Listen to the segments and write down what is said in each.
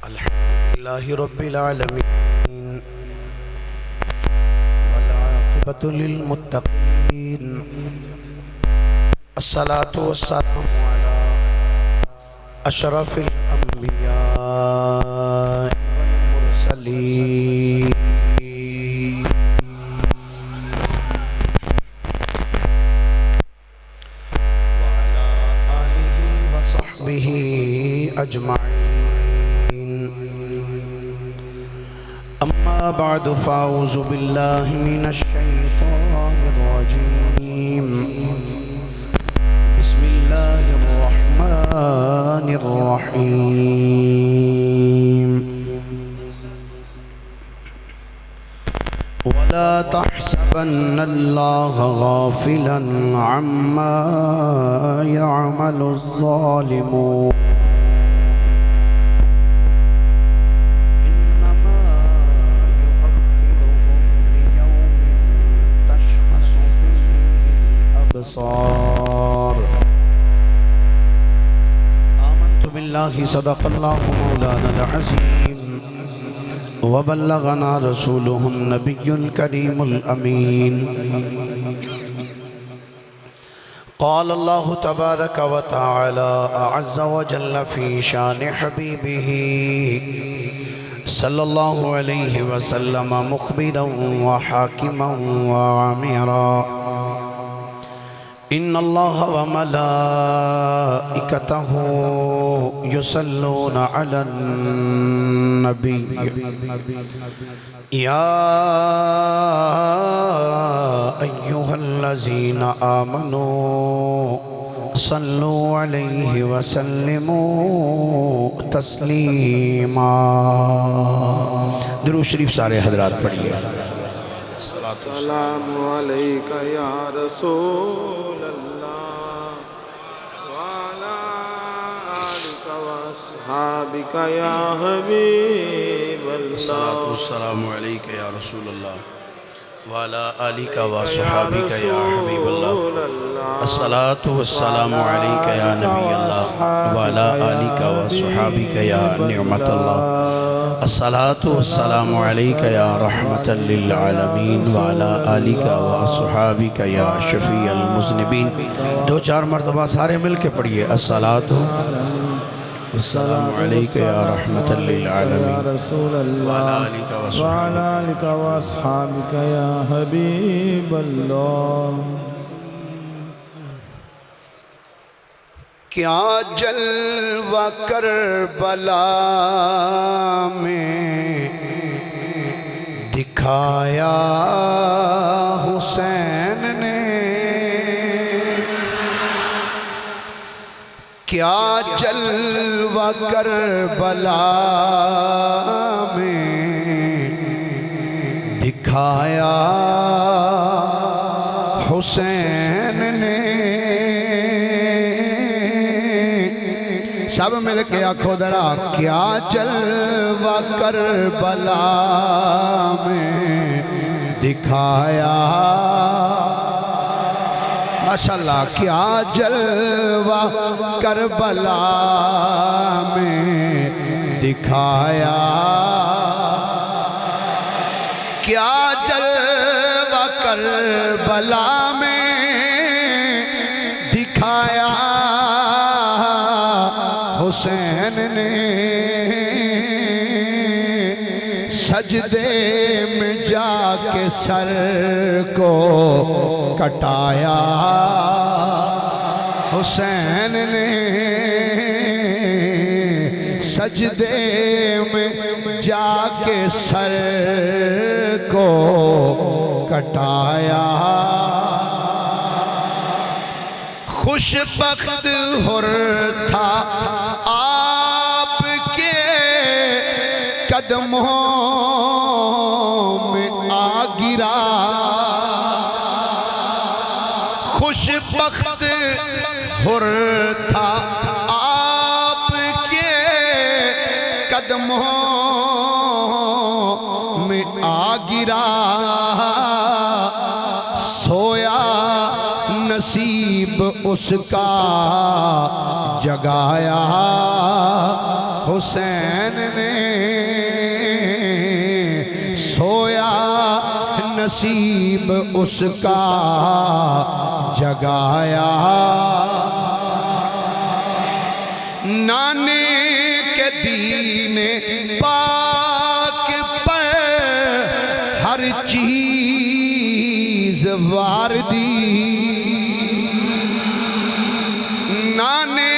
अल्हम्दुलिल्लाहि रब्बिल आलमीन वल आक़िबतु लिल मुत्तक़ीन अस्सलातु वस्सलामु अला अशरफिल अंबिया वल मुरसलीन व अला आलिहि व सहबिहि अजमाइन। अम्मा बादु फ़ाऊज़ु बिल्लाहि मिनश शैतानिर रजीम। बिस्मिल्लाहिर रहमानिर रहीम। वला तहसबन्नल्लाह गाफ़िलन अम्मा यअमलुज़्ज़ालिमून। आमन्तु बिल्लाहि सदक़ल्लाहु मौलाना अज़ीम व बल्लगना रसूलुहुन नबियुल करीमुल अमीन। क़ाल अल्लाहु तबारक व तआला अज़्ज़ व जल्ल फ़ी शान हबीबिही सल्लल्लाहु अलैहि वसल्लम मुख़बिरन व हाकिमन व आमिरा। इन्नल्लाह व मलाइकतहु युसल्लूना अलन नबी या अय्युहल्लज़ीना आमनू सल्लू अलैहि व सल्लिमू तस्लीमा। दुरूद शरीफ सारे हज़रात पढ़िए। अस्सलामु अलैका या रसूल अल्लाह व अला आलिका व अस्हाबिका या हबीब अल्लाह। अस्सलामु अलैका या रसूल अल्लाह व अला आलिका व अस्हाबिका या हबीब अल्लाह। अस्सलातु वस्सलामु अलैका या नबी अल्लाह व अला आलिका व अस्हाबिका या निअमत अल्लाह। अस्सलातु वस्सलामु अलैका या रहमतल लिल आलमीन व अला आलिका व अस्हाबिका या शफीअल मुज़निबीन। दो चार मरतबा सारे मिल के पढ़िए। अस्सलातु वस्सलामु अलैका या रहमतल लिल आलमीन व अला आलिका व अस्हाबिका या हबीब अल्लाह। क्या जलवा करबला में दिखाया हुसैन ने, क्या जलवा करबला में दिखाया हुसैन ने। सब मिल के आखो दरा, क्या जलवा करबला में दिखाया। माशाल्लाह। क्या जलवा करबला में दिखाया, क्या जलवा करबला में दिखाया हुसैन ने। सजदे में जाके सर को कटाया हुसैन ने। सजदे में जाके सर को कटाया। खुशबख्त हुर था आपके कदमों में आ गिरा। खुशबख्त हुर था आपके कदमों में आ गिरा। सोया नसीब उसका जगाया हुसैन ने सोया नसीब उसका जगाया। नाने के दीन पाक पर हर चीज वार दी। नाने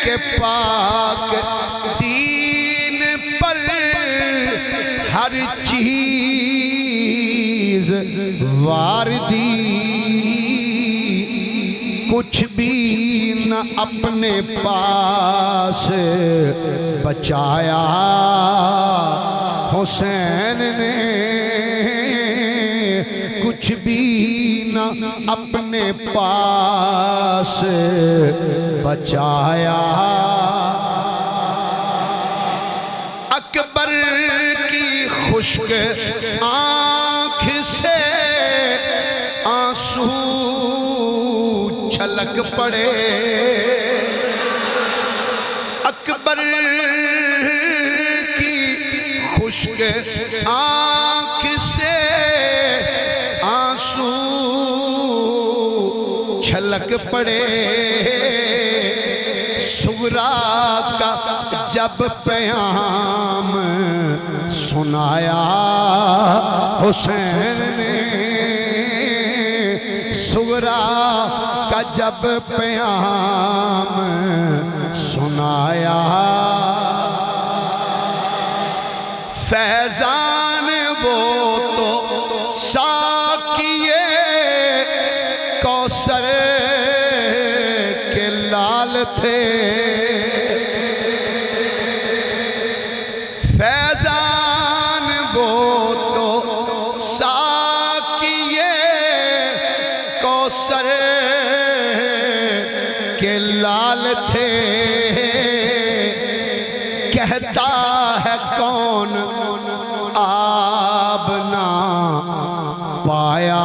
के पाक दीन पर हर चीज वार दी। कुछ भी न अपने पास बचाया हुसैन ने। कुछ भी न अपने पास बचाया। अकबर की खुश्क आँख से आंसू छलक पड़े। अकबर की खुश्क आँख से आंसू छलक पड़े। सुगरा का जब प्याम सुनाया हुसैन ने। सुगरा का जब प्याम सुनाया। फैजान वो तो साकिए कौसर के लाल थे। फैजान वो तो साकिए कौसर के लाल थे। कहता है कौन आब ना पाया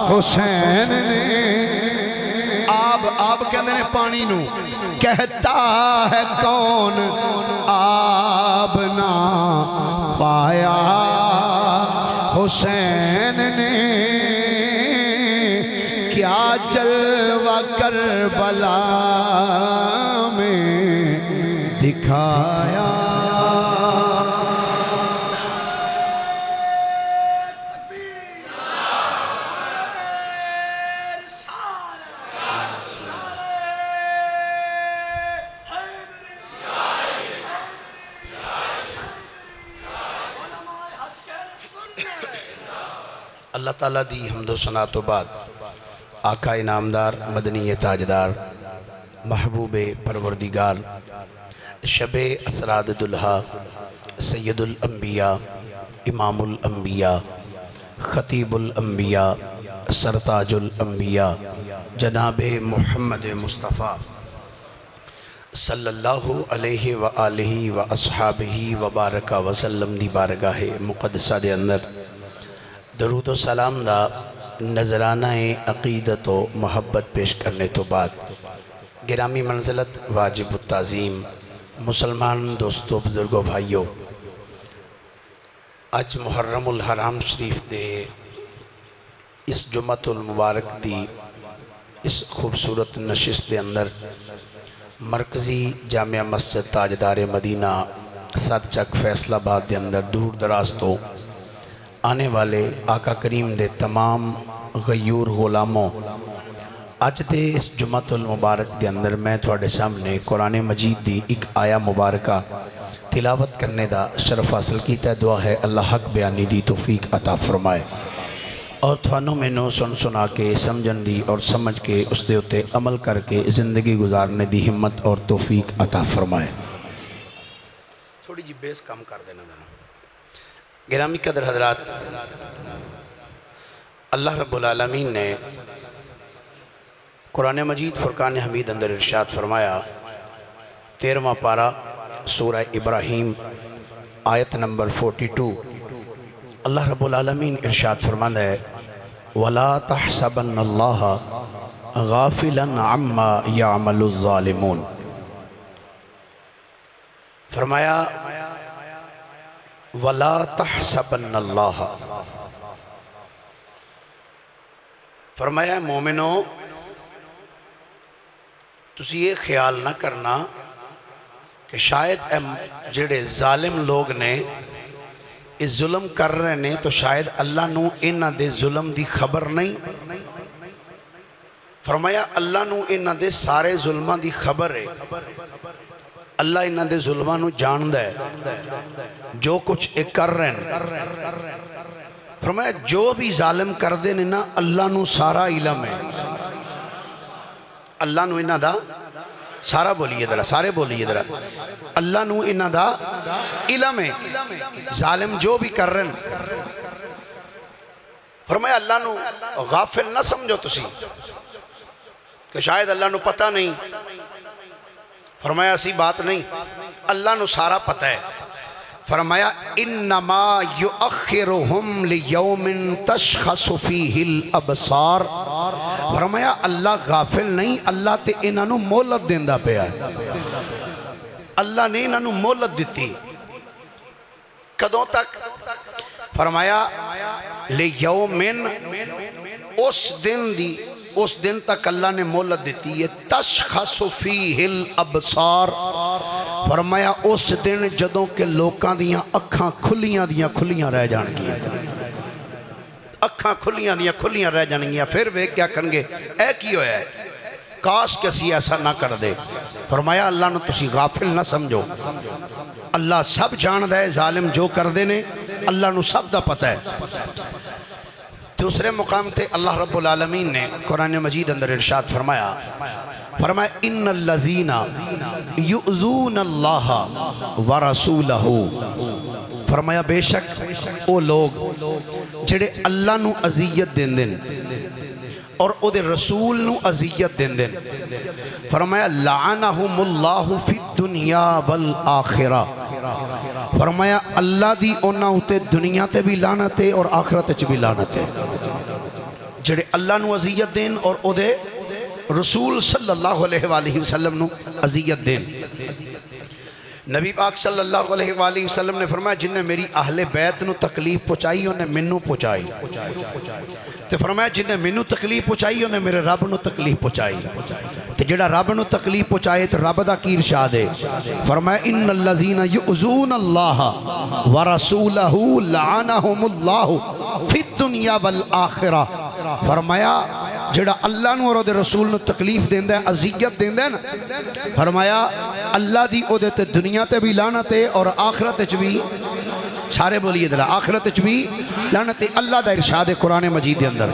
हुसैन ने। आब कहते हैं पानी नू। कहता है कौन आब ना पाया हुसैन ने। क्या जलवा करबला में दिखाया। अल्लाह ताला दी हम्दो सना तो बाद आका इनामदार मदनी ताजदार महबूबे परवरदिगार शबे असराद दुल्हा सैयदुल अंबिया इमामुल अंबिया खतीबुल अंबिया सरताजुल अंबिया जनाबे मुहम्मद मुस्तफ़ा सल्लल्लाहु अलैहि व आलिहि व अस्हाबिहि व बारका वसल्लम दी बारगाहे मुक़द्दसा दे अंदर दरूद व सलाम दा नजराना अक़ीदत व मोहब्बत पेश करने तो बाद गिरामी मंजिलत वाजिब ताज़ीम मुसलमान दोस्तों बुजुर्गों भाइयों, अज मुहर्रमुल हराम शरीफ दे इस जुम्मतुल मुबारक दी इस खूबसूरत नशिस्त के अंदर मरकज़ी जामिया मस्जिद ताजदार मदीना सदचक फैसलाबाद के अंदर दूर दराज तो आने वाले आका करीम दे तमाम गयूर गुलामों अज दे इस जुम्मतुल मुबारक के अंदर मैं थोड़े सामने कुरान मजीद दी एक आया मुबारका तिलावत करने का शरफ हासिल किया। दुआ है अल्लाह हक बयानी दी तौफीक अता फरमाए और थानों मैनू सुन सुना के समझन दी और समझ के उस दे उत्ते अमल करके ज़िंदगी गुजारने की हिम्मत और तौफीक अता फरमाए। थोड़ी जी बेस कम कर देना जरा। गिरामी कदर हजरात, अल्लाह रब्बुल आलमीन ने कुरान मजीद फुरकान हमीद अंदर इरशाद फरमाया 13वां पारा सूरह इब्राहीम आयत नंबर 42। अल्लाह रब्बुल आलमीन इरशाद फरमाता है वला तहसबन्नल्लाह गाफिलन अम्मा यामलुज़्ज़ालिमून। फरमाया वला तहसबन्नल्लाह, फरमाया मोमिनो तुसी ये ख्याल ना करना कि शायद जेड़े जालिम लोग ने इस जुल्म कर रहे ने तो शायद अल्लाह नू इन्हां दे जुल्म दी खबर नहीं। फरमाया अल्लाह नू इन्हां दे सारे जुल्मां दी खबर है। अल्लाह इन्हां दे जुल्मां नू जानदा है, जो कुछ ये कर रहे हैं। फरमाया जो भी जालिम करते हैं ना अल्लाह नू सारा इलम है। अल्लाह नू इन्हां दा सारा बोलिए जरा, सारे बोलिए जरा, अल्लाह नू इन्हां दा इलम है। जालिम जो भी कर रहे हैं, फरमाया अल्लाह नू गाफिल ना समझो तुसी कि शायद अल्लाह नू पता नहीं। फरमाया ऐसी बात नहीं, अल्लाह नू सारा पता है। फरमाया इन्नमा युअखिरुहुम लियौमिन तशखसु फीहिल अबसार। फरमाया अल्लाह गाफिल नहीं, अल्लाह ते इन्हां नू मोहलत देंदा पिया। अल्लाह ने इन्हां नू मोहलत दिती। कदों तक? फरमाया लियौमिन, उस दिन तक अल्लाह ने मोहलत दी है। तशखसु फीहिल अबसार। फरमाया उस दिन जदों के लोकां दियां अखां खुलियां दियां खुलियां रह जाणगियां, अखां खुलियां दियां खुलियां रह जाणगियां। फिर वे क्या कहेंगे, ऐ की होया है, काश कि असीं ऐसा ना कर दे। फरमाया अल्लाह नू तुसीं गाफिल ना समझो, अल्लाह सब जानदा है। जालिम जो करदे ने अल्लाह नू सब दा पता है। दूसरे मुकाम पे अल्लाह रब्बुल आलमीन ने कुरान मजीद अंदर इरशाद फरमाया, फरमाया इन्नल्लज़ीना युज़ूनल्लाह व रसूलहू। फरमाया बेशक वो लोग जेड़े अल्लाह नू अज़ियत देंदे और उहदे रसूल नू अज़ियत देंदे। फरमाया लाअनहुमुल्लाहु फिद दुनिया वल आखिरा। फरमाया अल्लाह दी उन्हां उते दुनिया ते भी लानत है और आखिरत च भी लानत है। जेड़े अल्लाह नू अज़ियत देन और उहदे रसूल सल्लल्लाहु अलैहि वसल्लम नू अज़ियत देन। नबी पाक सल्लल्लाहु अलैहि वसल्लम ने फरमाया जिन्हें मेरी अहले बैत नू तकलीफ पहुँचाई उन्हें मैनू पहुँचाई। तो फरमाया जिन्हें मैनू तकलीफ पहुँचाई उन्हें मेरे रब नू तकलीफ पहुँचाई। तो जेड़ा रब नू तकलीफ पहुँचाए तो रब दा की इरशाद है। फरमाया इन्नल्लज़ीना युज़ूनल्लाह व रसूलहू लअनहुमुल्लाहु फिद दुनिया वल आखिरा। फरमाया जेड़ा अल्लाह नू और उहदे रसूल नू तकलीफ देंदा है, अज़ियत देंदा है ना, फरमाया अल्लाह दी उहदे ते दुनिया ते भी लानत है और आखिरत च भी। सारे बोलिए जरा, आखिरत च भी लानत है। अल्लाह दा इरशाद है कुरान मजीद के अंदर।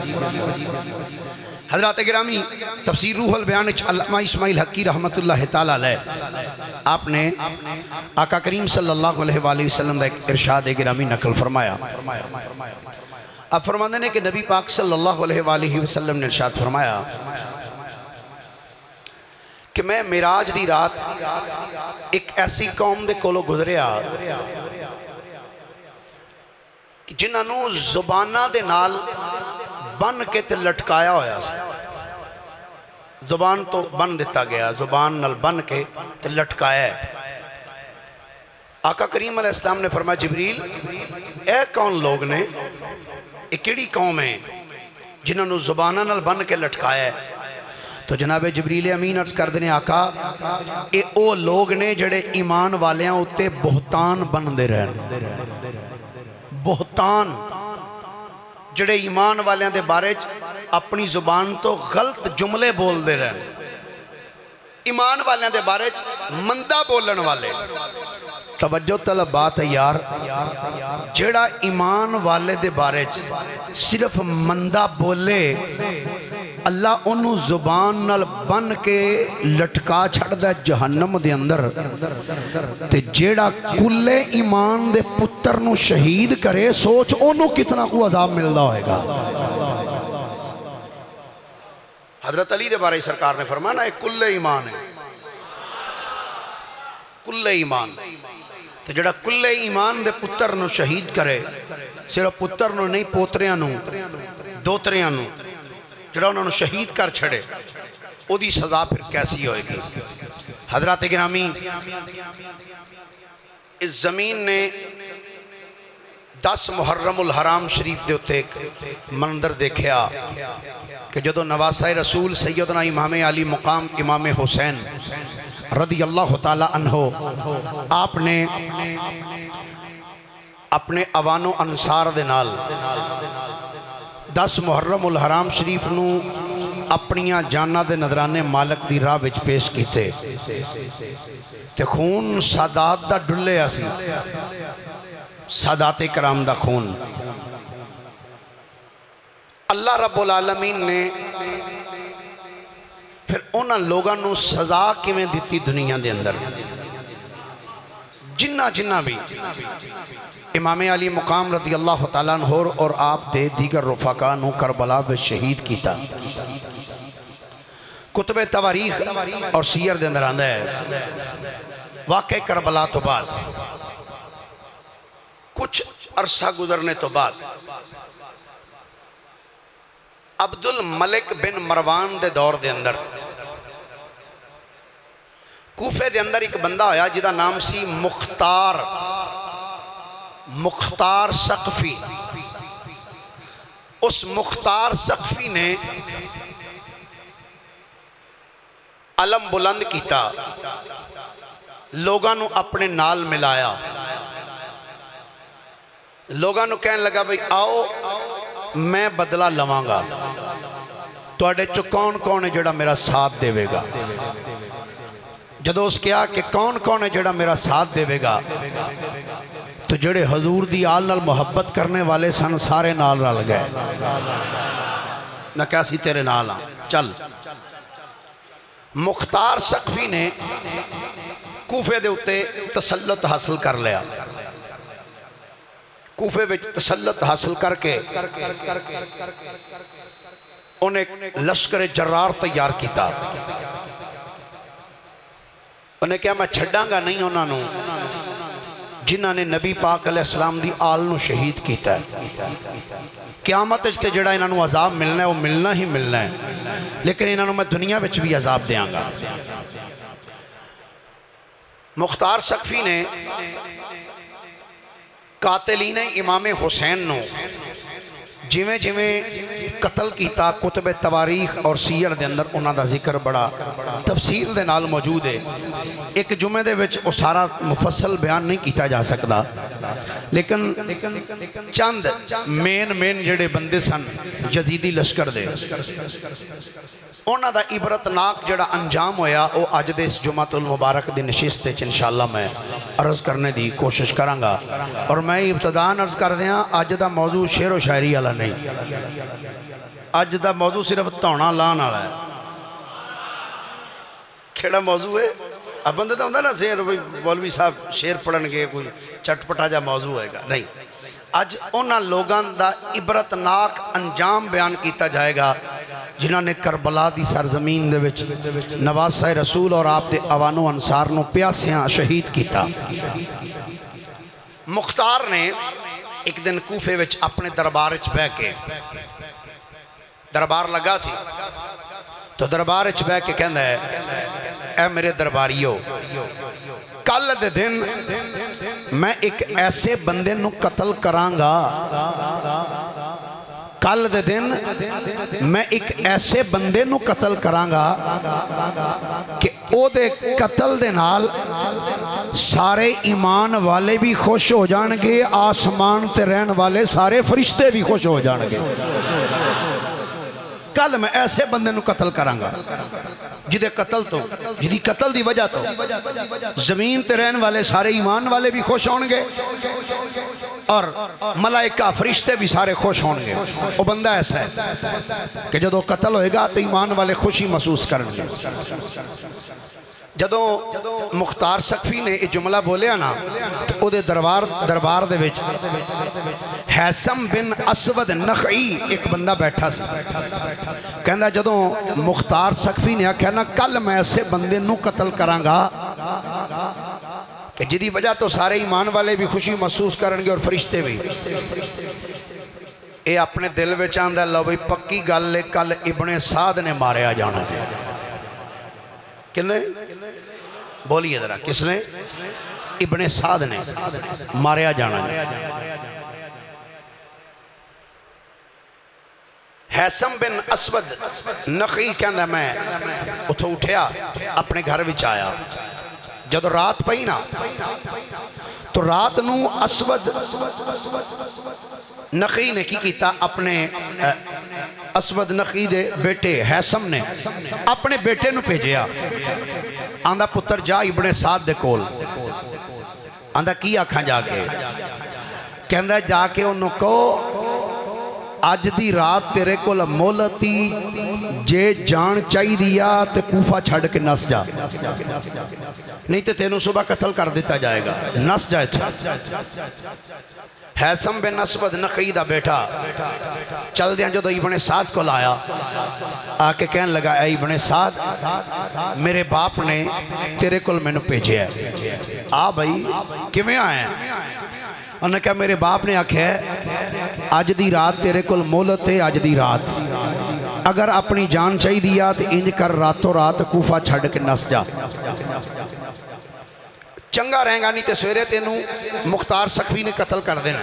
हज़रात गिरामी तफसीर रूहुल बयान अल्लामा इस्माइल हक्की रहमतुल्लाह तआला अलैह आपने आका करीम सल्लल्लाहु अलैहि वसल्लम दा इरशाद गिरामी नकल फरमाया। अब फरमाते हैं कि नबी पाक सल्लल्लाहु अलैहि वसल्लम ने इरशाद फरमाया कि मैं मिराज दी रात एक ऐसी कौम दे कोलों गुजरिया जिन्होंने जुबाना दे नाल बन के ते लटकाया होया सी। जुबान तो बन दिता गया, जुबान नाल बन के ते लटकाया है। आका करीम अलैहिस्सलाम ने फरमाया जिब्रील ए कौन लोग ने, ये केड़ी कौम है जिन्होंने जुबाना नाल बन के लटकाया है? तो जनाब जिब्रील अमीन अर्ज करते हैं आका ये वो लोग ने जेड़े ईमान वालियां उत्ते बोहतान बनते रहन। बोहतान जेड़े ईमान वालियां दे बारे अपनी जुबान तो गलत जुमले बोलते रहन, ईमान वालियां दे बारे मंदा बोलन वाले। तवज्जो तलब बात है यार, जेड़ा ईमान वाले दे बारे सिर्फ मंदा बोले अल्लाह उन्हों जुबान नाल बन के लटका छड़दा जहन्नम दे अंदर। ते जेड़ा कुल्ले ईमान दे पुत्र नू शहीद करे सोच ओनू कितना को अजाब मिलता होएगा। हजरत अली दे बारे सरकार ने फरमाया ना एक कुल्ले ईमान है, कुल्ले ईमान। तो जेड़ा कुल्ले ईमान दे पुत्र नू शहीद करे, सिर्फ पुत्र नू नहीं पोतरियां नू दोतरियां नू जेड़ा उन्होंने शहीद कर छड़े, ओदी सज़ा फिर कैसी होएगी। हजरत गिरामी, इस ज़मीन ने 10 मुहर्रमुल हराम शरीफ के उत्ते एक मंदिर देखा कि जदों नवासा रसूल सैयदना इमाम अली मुकाम इमाम हुसैन रदी अल्लाह तआला अन्हो आपने अपने अवानो अंसार दे नाल 10 मुहर्रमुल हराम शरीफ नू अपनियां जाना दे नजराने मालक दी राह विच पेश कीते ते खून सादात दा डुल्लिया सी, सादाते कराम दा खून। अल्लाह रब्बुल आलमीन ने फिर उन्हां लोगां नू सजा किवें दिती दुनिया दे अंदर, जिन्ना जिन्ना भी इमाम अली मुकाम रदी अल्लाह तआला अन्हु और आप दे दीगर रुफाका नू करबला विच शहीद किया। कुतबे तवारीख और सीयर दे अंदर आंदा है वाक़े करबला तो बाद कुछ अरसा गुजरने तो बाद अब्दुल मलिक बिन मरवान दे दौर दे अंदर कूफे दे अंदर एक बंदा होया जिदा नाम सी मुख्तार सकफी। उस मुख्तार सकफी ने अलम बुलंद किया, लोगों अपने नाल मिलाया, लोगों कहन लगा भाई आओ मैं बदला लवांगा, तुहाडे चो कौन कौन है जिहड़ा मेरा साथ देवेगा। जदों उस कहा कि कौन कौन है जिहड़ा मेरा साथ देवेगा तो जिहड़े हजूर दी आल नाल मुहब्बत करने वाले सन सारे नाल रल गए। ना क्या सी तेरे नाल हाँ चल। मुख्तार सकफी ने कूफे दे उत्ते तसल्लुत हासिल कर लिया, कूफे विच तसल्लुत हासिल करके उन्हें लश्कर जर्रार तैयार किया। उन्हें क्या मैं छड्डांगा नहीं उन्होंने जिन्हों ने नबी पाक अलैहिस्सलाम दी आल नू शहीद किया। क़यामत ते जिहड़ा इन्हों अजाब मिलना है वो मिलना ही मिलना है, लेकिन इन्हों मैं दुनिया विच भी अजाब देंगा। मुख्तार सकफी ने कातिलीन इमाम हुसैन नू जिमें जिमें कतल किया कुतबे तवारीख और सीयर दे अंदर उन्हां दा जिक्र बड़ा तफसील दे नाल मौजूद है। एक जुमे दे विच वो सारा मुफस्सल बयान नहीं किया जा सकता, लेकिन चंद मेन जिहड़े बंदे सन यजीदी लश्कर दे उन्हां दा इबरतनाक जिहड़ा अंजाम होया वो अज दे इस जुमातुल मुबारक दी नशिस्त विच इंशाअल्लाह मैं अर्ज़ करने की कोशिश करांगा। और मैं इब्तदान अर्ज़ कर दियां अज दा मौजू शेर व शायरी वाला नहीं, अज दा मौजू सिर्फ धौना लाने वाला है। केड़ा मौजू है अब बंदे तो होंदा ना शेर मौलवी साहब शेर पढ़नगे कोई चटपटा जा मौजू होएगा, नहीं। अज उन्हां लोगां दा इबरतनाक अंजाम बयान किया जाएगा जिन्होंने करबला दी सरजमीन दे विच नवासा रसूल और आप दे अवानो अंसार नू प्यासियां शहीद किया। मुख्तार ने एक दिन कूफे विच अपने दरबार च बह के, दरबार लगा सी तो दरबार च बह के कहंदा है ऐ मेरे दरबारियों, कल दे दिन मैं एक ऐसे बंदे नू कतल करांगा, कल दे दिन मैं एक ऐसे बंदे नू कतल करांगा कि ओदे कतल दे नाल सारे ईमान वाले भी खुश हो जाएंगे, आसमान ते रहन वाले सारे फरिश्ते भी खुश हो जाएंगे। कल मैं ऐसे बंदे नू कतल करांगा जिदे कतल तो जिदी कतल दी वजह तो जमीन ते रहन वाले सारे ईमान वाले भी खुश होंगे और मलाइका फरिश्ते भी सारे खुश होंगे। वो बंदा ऐसा है कि जदों कतल होएगा तो ईमान वाले खुशी महसूस करेंगे। जदों मुख्तार सकफी ने यह जुमला बोलिया ना तो उहदे दरबार दे विच हैसम बिन असवद नखई एक बंदा बैठा सी। कहंदा जदों मुख्तार सकफी ने आख्या ना कल मैं ऐसे बंदे नू कतल करांगा कि जिदी वजह तो सारे ईमान वाले भी खुशी महसूस करेंगे और फरिश्ते भी, ये अपने दिल में आंदा लो भाई पक्की गल है कल इब्ने साद ने मारिया जाना। किन्ने बोलिए जरा, किसने? इब्ने साद ने मारिया जाना। हैसम बिन असवद नखी कहना मैं उठो उठिया अपने घर विच आया। जब रात पई ना तो रात नू असवद नखी ने की कीता, अपने असवद नखी दे बेटे हैसम ने अपने बेटे नू भेजिया। आंदा पुत्र जा इब्ने साद दे कोल। आंदा की आखा जाके? कहंदा जाके उन्होंने कहो अज दी रात तेरे कोल मोहलती, जे जान चाहिए आ तो कूफा छड़ के नस जा, नहीं तो तेनों सुबह कत्ल कर दिता जाएगा। नस जा। हैसम बिन असवद नखी दा बेटा चलदे जो इब्ने साद को लाया, आके कहन लगा ऐ इब्ने साद मेरे बाप ने तेरे कोल मैनू भेजिया। आ भाई किवें आया? उन्हें कहा मेरे बाप ने आख्या अज दी रात तेरे कोल मोहलत है, अज दी रात अगर अपनी जान चाहिए आ तो इंज कर रातों रात कूफा छड़ के नस जा, चंगा रहेगा, नहीं तो सवेरे तेनू मुख्तार सखवी ने कत्ल कर देना।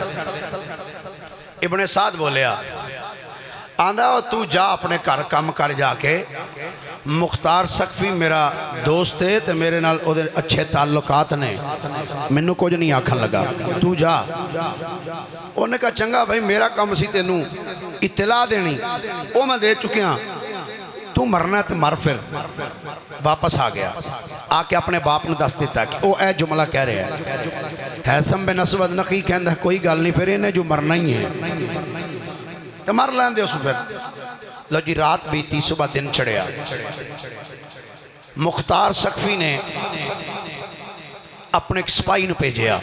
इब्ने साद बोलिया, आंदा तू जा अपने घर काम कर जाके, मुख्तार सखवी मेरा दोस्त है तो मेरे नाल ओदे अच्छे ताल्लुकात ने, मैनू कुछ नहीं आखन लगा, तू जा। उन्हें कहा चंगा भाई मेरा काम सी तेनू इतला देनी, वो मैं दे चुकिया, तू मरना तो मर। फिर वापस आ गया, आके अपने बाप ने दस दिता कि वो ए जुमला कह रहा है। हैसम बिन असवद नखी कहता कोई गल नहीं, फिर इन्हें जो मरना ही है तो मर लैन दे उस। फिर लो जी रात बीती, सुबह दिन चढ़िया। मुख्तार सखवी ने अपने एक सिपाही भेजिया,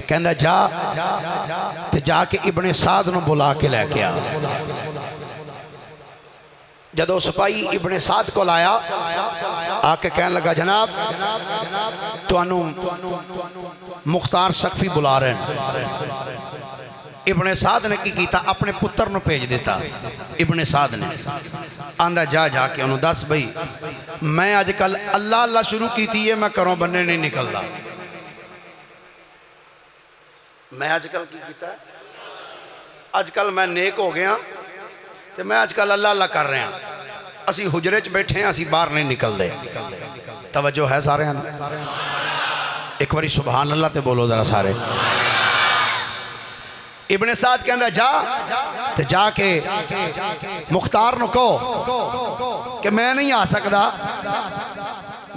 कहता जा ते जाके इब्ने साद नूं बुला के लैके आ। जदों सिपाही इब्ने साद को लाया, आके कहने लगा जनाब तुहानू मुख्तार सखवी बुला रहे हैं। इब्ने साद ने की कीता, अपने पुत्र नूं भेज दिता। इब्ने साद ने आंदा जा जाके उन्होंने दस बई मैं अजकल अल्लाह अल्लाह शुरू की है, मैं घरों बन्ने नहीं निकलता। मैं अजकल की कीता, अजकल मैं नेक हो गया तो मैं अजकल अल्लाह अल्लाह कर रहा। असी हुजरे च बैठे हैं, असी बाहर नहीं निकलते। तवज्जो है सारे? एक बारी सुभान अल्लाह ते बोलो जरा सारे। इब्ने साद कहता जा ते जाके मुख्तार नूं कहो कि मैं नहीं आ सकता,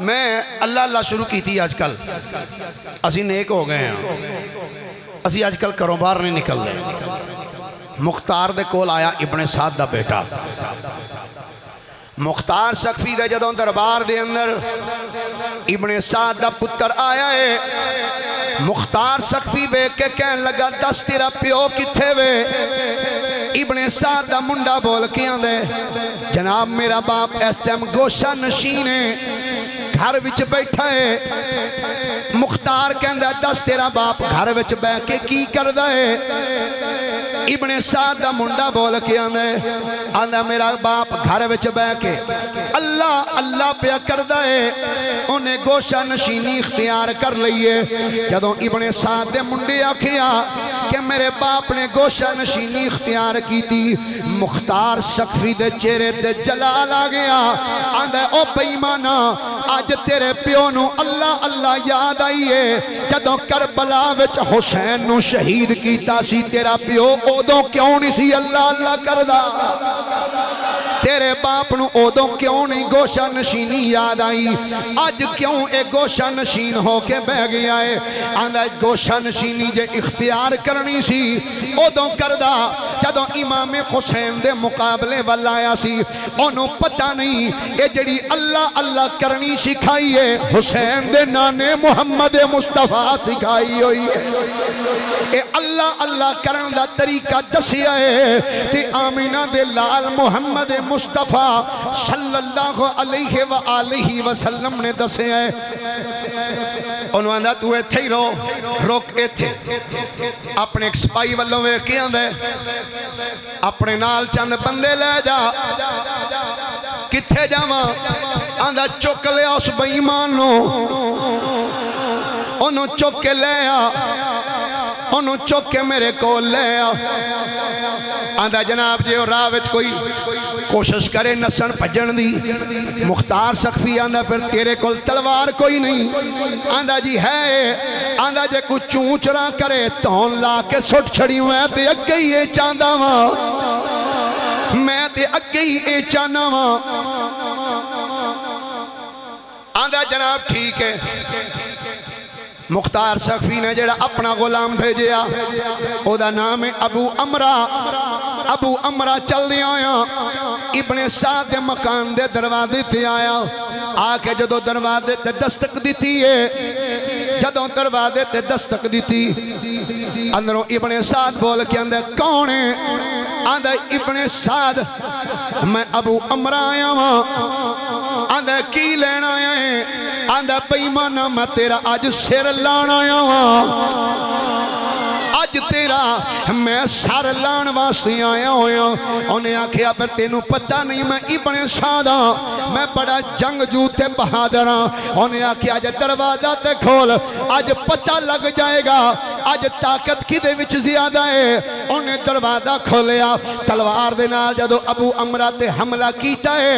मैं अल्लाह अल्लाह शुरू की थी, अजकल असी नेक हो गए हैं, असी अजकल घरों बाहर नहीं निकलते। मुख्तार दे कोल आया इब्ने साद दा बेटा। मुख्तार सखवी दे जदों दरबार दे अंदर इब्ने साद दा पुत्र आया है, मुख्तार सखवी वेख के कहन लगा दस तेरा प्यो किथे वे? इब्ने साद दा मुंडा बोल के आंदे जनाब मेरा बाप इस टाइम गोशा नशीन है, घर विच बैठा है। मुख्तार कहंदा दस तेरा बाप घर विच बैठ के की करदा है? इब्ने साद दा मुंडा बोल के आंदा मेरा बाप घर विच बैठ के अल्लाह अल्लाह पिया करदा है, उन्हें गोशा नशीनी इख्तियार कर ली है। जदों इब्ने साद दे मुंडे आखिया कि मेरे बाप ने गोशा नशीनी इख्तियार की थी, मुख्तार सखवी दे चेहरे ते जलाल आ गया। आंदा ओ बेईमाना अज तेरे प्यो नूं अल्लाह अल्लाह याद आई है, जदों करबला विच हुसैन नूं शहीद कीता सी तेरा प्यो उदों क्यों नहीं सी अल्लाह अल्लाह करदा? तेरे बाप नूं उदों क्यों नहीं गोशा नशीनी याद आई? अज क्यों एक गोशा नशीन होके बह गया है? आंदा गोशा नशीनी जे इख्तियार करनी सी उदों करदा जदों इमाम हुसैन दे मुकाबले वाल आया सी। ओनू पता नहीं ये जड़ी अल्लाह अल्लाह करनी सिखाई है हुसैन दे नाने मुहम्मद मुस्तफा सिखाई हुई है। ये अल्लाह अल्लाह करन दा तरीका दसिया है ते आमीना दे लाल मुहम्मद मुस्तफा सल्लल्लाहु अलैहि व आलिहि वसल्लम ने दसिया है। उन्होंने आंदा तू इत्थे ही रुक इत्थे। अपने एक सिपाही वालों वेख के आंदा अपने नाल चंद बंदे ले जा, किथे जावां आंदा चुक लिया उस बेईमान नूं ओनू चुक के ले आ ओनू चुक के मेरे को ले आ आंदा जनाब जे राह विच कोई कोशिश करे नसन भजन दी मुख्तार सखफी आंदा फिर तेरे कोल तलवार कोई नहीं आंदा जी है आंदा जे कोई चूचरा करे तौन ला के सुट छड़ी मैं ते अगे ही ये चाहता वा मैं ते अगे ही ये चाहना वा आंदा जनाब ठीक है मुख्तार सखफी ने जेड़ा अपना गुलाम भेजिया ओदा नाम है अबू अमरा चलदिया आया इब्ने साद दे मकान दे दरवाजे ते आया आके जदों दरवाजे ते दस्तक दी है जदों दरवाजे ते दस्तक दी अंदरों इब्ने साद बोल के आंदा कौन है आंदा इब्ने साद मैं अबू अमरा आया वा आंदा की लेना आया है आंदा बेईमाना मैं तेरा अज सिर लाण आया वा अज तेरा मैं सर लाण वास्ते आया होया उन्हें आखिया पर तेनू पता नहीं मैं इब्ने साद मैं बड़ा जंगजू ते बहादुर हाँ उन्हें आखिया अज दरवाजा ते खोल अज पता लग जाएगा अज ताकत किदे विच ज्यादा है उन्हें दरवाजा खोलिया तलवार दे नाल जदों अबू अमरा ते हमला कीता है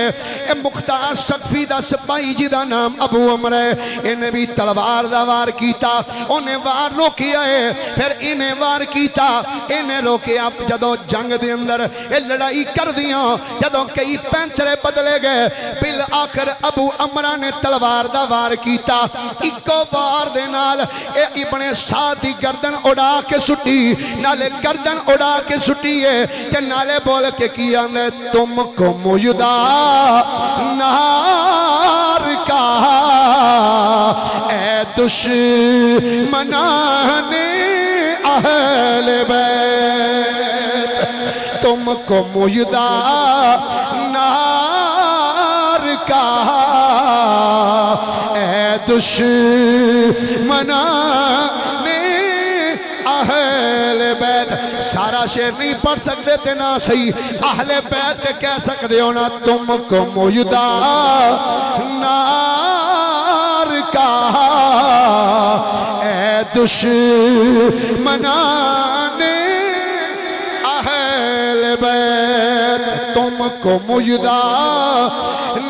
ए मुख्तार सखफी दा सिपाही जी दा नाम अबू अमरा है इन्हें भी तलवार दा वार कीता उन्हें वार रोकिया है फिर इन्हें वार कीता इन्हें रोकिया जदों जंग दे अंदर ए लड़ाई कर दियां जदों कई पैंतरे बदले गए बिल आखिर अबू अमरा ने तलवार दा वार कीता इको वार दे नाल ए इब्ने साद दी गर्दन उड़ा के सुटी नाले गर्दन उड़ा के सुटी है ते नाले बोल के किया ने तुमको मुजदा नार का ए दुश्मनाने अहले बैत तुमको मुजदा नार का ए दुश्मनाने अहले बैत सारा शेर नहीं पढ़ सकते ते ना सही अहले बैत कह सकते हो ना तुमको मुजदा नार का ए दुश्मनाने अहले बैत तुमको मुजदा